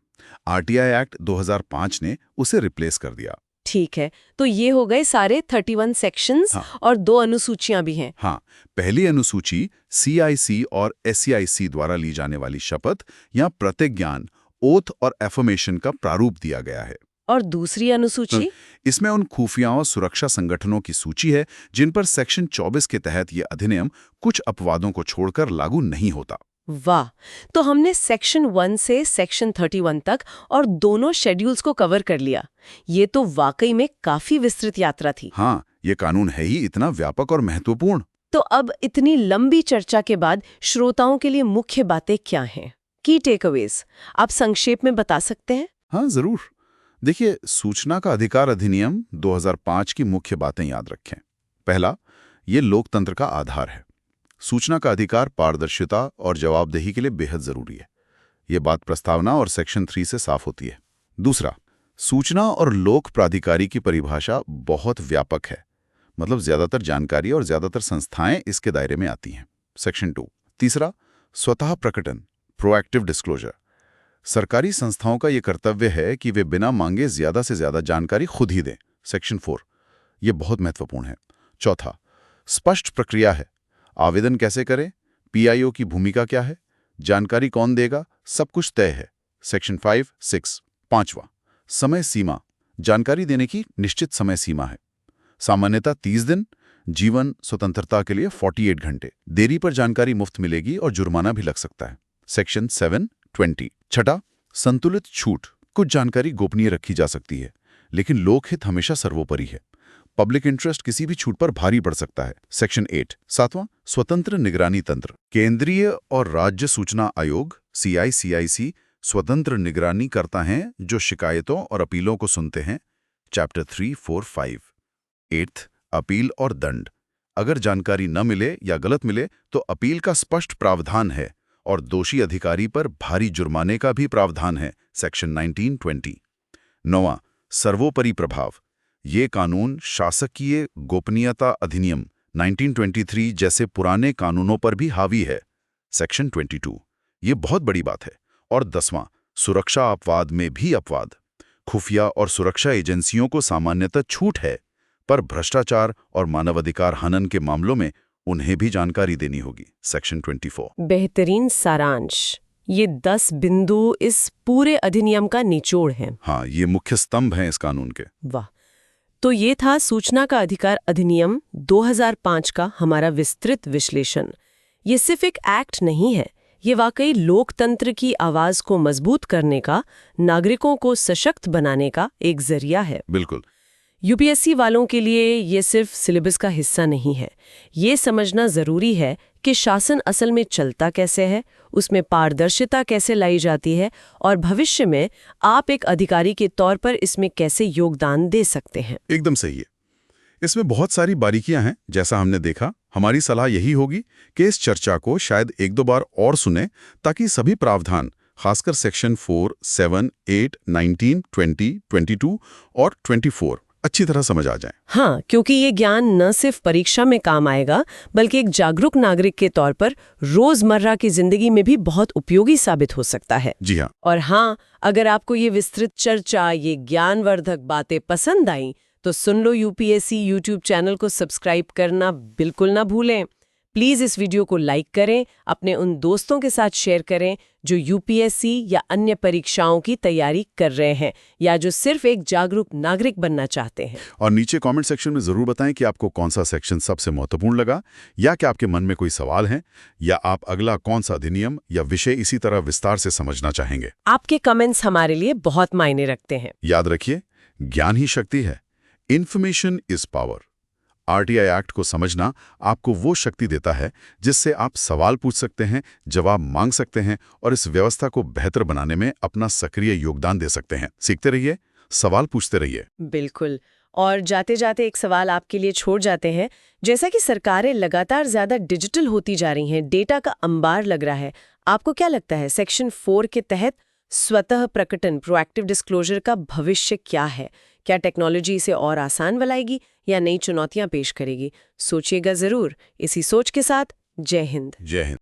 आरटीआई एक्ट 2005 ने उसे रिप्लेस कर दिया। ठीक है, तो ये हो गए सारे 31 सेक्शंस। हाँ। और 2 अनुसूचियां भी हैं। हाँ, पहली अनुसूची CIC और SCIC द्वारा ली जाने वाली शपथ या प्रतिज्ञान, ओथ और एफर्मेशन का प्रारूप दिया गया है। और दूसरी अनुसूची? इसमें उन खुफिया और सुरक्षा संगठनों की सूची है जिन पर सेक्शन 24 के तहत ये अधिनियम कुछ अपवादों को छोड़कर लागू नहीं होता। वाह, तो हमने सेक्शन 1 से सेक्शन 31 तक और दोनों शेड्यूल्स को कवर कर लिया। ये तो वाकई में काफी विस्तृत यात्रा थी। हाँ, ये कानून है ही इतना व्यापक और महत्वपूर्ण। तो अब इतनी लंबी चर्चा के बाद श्रोताओं के लिए मुख्य बातें क्या हैं? की टेकअवेज आप संक्षेप में बता सकते हैं? हाँ, जरूर। देखिए, सूचना का अधिकार अधिनियम 2005 की मुख्य बातें याद रखें। पहला, ये लोकतंत्र का आधार है। सूचना का अधिकार पारदर्शिता और जवाबदेही के लिए बेहद जरूरी है। ये बात प्रस्तावना और सेक्शन 3 से साफ होती है। दूसरा, सूचना और लोक प्राधिकारी की परिभाषा बहुत व्यापक है, मतलब ज्यादातर जानकारी और ज्यादातर संस्थाएं इसके दायरे में आती हैं। सेक्शन 2। तीसरा, स्वतः प्रकटन, प्रोएक्टिव डिस्क्लोजर। सरकारी संस्थाओं का यह कर्तव्य है कि वे बिना मांगे ज्यादा से ज्यादा जानकारी खुद ही दें। सेक्शन 4। यह बहुत महत्वपूर्ण है। चौथा, स्पष्ट प्रक्रिया है। आवेदन कैसे करें, PIO की भूमिका क्या है, जानकारी कौन देगा, सब कुछ तय है। सेक्शन 5, 6। पांचवा, समय सीमा। जानकारी देने की निश्चित समय सीमा है, सामान्यतः 30 दिन, जीवन स्वतंत्रता के लिए 48 घंटे। देरी पर जानकारी मुफ्त मिलेगी और जुर्माना भी लग सकता है। सेक्शन 7, 20। छठा, संतुलित छूट। कुछ जानकारी गोपनीय रखी जा सकती है, लेकिन लोकहित हमेशा सर्वोपरि है। पब्लिक इंटरेस्ट किसी भी छूट पर भारी पड़ सकता है। सेक्शन 8। सातवां, स्वतंत्र निगरानी तंत्र। केंद्रीय और राज्य सूचना आयोग CICIC स्वतंत्र निगरानी करता है जो शिकायतों और अपीलों को सुनते हैं। चैप्टर 3, 4, 5। 8th, अपील और दंड। अगर जानकारी न मिले या गलत मिले तो अपील का स्पष्ट प्रावधान है और दोषी अधिकारी पर भारी जुर्माने का भी प्रावधान है। सेक्शन 19, 20। 9वां, सर्वोपरि प्रभाव। ये कानून शासकीय गोपनीयता अधिनियम 1923 जैसे पुराने कानूनों पर भी हावी है। सेक्शन 22। ये बहुत बड़ी बात है। और 10वां, सुरक्षा अपवाद में भी अपवाद। खुफिया और सुरक्षा एजेंसियों को सामान्यतः छूट है, पर भ्रष्टाचार और मानवाधिकार हनन के मामलों में उन्हें भी जानकारी देनी होगी। सेक्शन 24। बेहतरीन सारांश। ये 10 बिंदु इस पूरे अधिनियम का निचोड़ है। हाँ, ये मुख्य स्तंभ हैं इस कानून के। वाह, तो ये था सूचना का अधिकार अधिनियम 2005 का हमारा विस्तृत विश्लेषण। ये सिर्फ एक एक्ट नहीं है, ये वाकई लोकतंत्र की आवाज को मजबूत करने का, नागरिकों को सशक्त बनाने का एक जरिया है। बिल्कुल। UPSC वालों के लिए ये सिर्फ सिलेबस का हिस्सा नहीं है। ये समझना जरूरी है कि शासन असल में चलता कैसे है, उसमें पारदर्शिता कैसे लाई जाती है और भविष्य में आप एक अधिकारी के तौर पर इसमें कैसे योगदान दे सकते हैं। एकदम सही है। इसमें बहुत सारी बारीकियां हैं, जैसा हमने देखा। हमारी सलाह यही होगी कि इस चर्चा को शायद 1-2 बार और सुने, ताकि सभी प्रावधान, खासकर सेक्शन 4, 7, 8, 19, 20, 22 और 24 अच्छी तरह समझ आ जाए। हाँ, क्योंकि ये ज्ञान न सिर्फ परीक्षा में काम आएगा, बल्कि एक जागरूक नागरिक के तौर पर रोजमर्रा की जिंदगी में भी बहुत उपयोगी साबित हो सकता है। जी हाँ। और हाँ, अगर आपको ये विस्तृत चर्चा, ये ज्ञानवर्धक बातें पसंद आई तो सुन लो UPSC YouTube चैनल को सब्सक्राइब करना बिल्कुल ना भूलें। प्लीज़ इस वीडियो को लाइक करें, अपने उन दोस्तों के साथ शेयर करें जो UPSC या अन्य परीक्षाओं की तैयारी कर रहे हैं या जो सिर्फ एक जागरूक नागरिक बनना चाहते हैं। और नीचे कमेंट सेक्शन में जरूर बताएं कि आपको कौन सा सेक्शन सबसे महत्वपूर्ण लगा, या कि आपके मन में कोई सवाल है, या आप अगला कौन सा अधिनियम या विषय इसी तरह विस्तार से समझना चाहेंगे। आपके कमेंट्स हमारे लिए बहुत मायने रखते हैं। याद रखिए, ज्ञान ही शक्ति है। Information is power. RTI act को समझना आपको वो शक्ति देता है जिससे आप सवाल पूछ सकते हैं, जवाब मांग सकते हैं और इस व्यवस्था को बेहतर बनाने में अपना सक्रिय योगदान दे सकते हैं। सीखते रहिए, सवाल पूछते रहिए। बिल्कुल। और जाते जाते एक सवाल आपके लिए छोड़ जाते हैं। जैसा कि सरकारें लगातार ज्यादा डिजिटल होती जा रही हैं, डेटा का अंबार लग रहा है, आपको क्या लगता है सेक्शन 4 के तहत स्वतः प्रकटन प्रोएक्टिव डिस्क्लोजर का भविष्य क्या है? क्या टेक्नोलॉजी इसे और आसान बनाएगी या नई चुनौतियां पेश करेगी? सोचिएगा जरूर। इसी सोच के साथ जय हिंद। जय हिंद।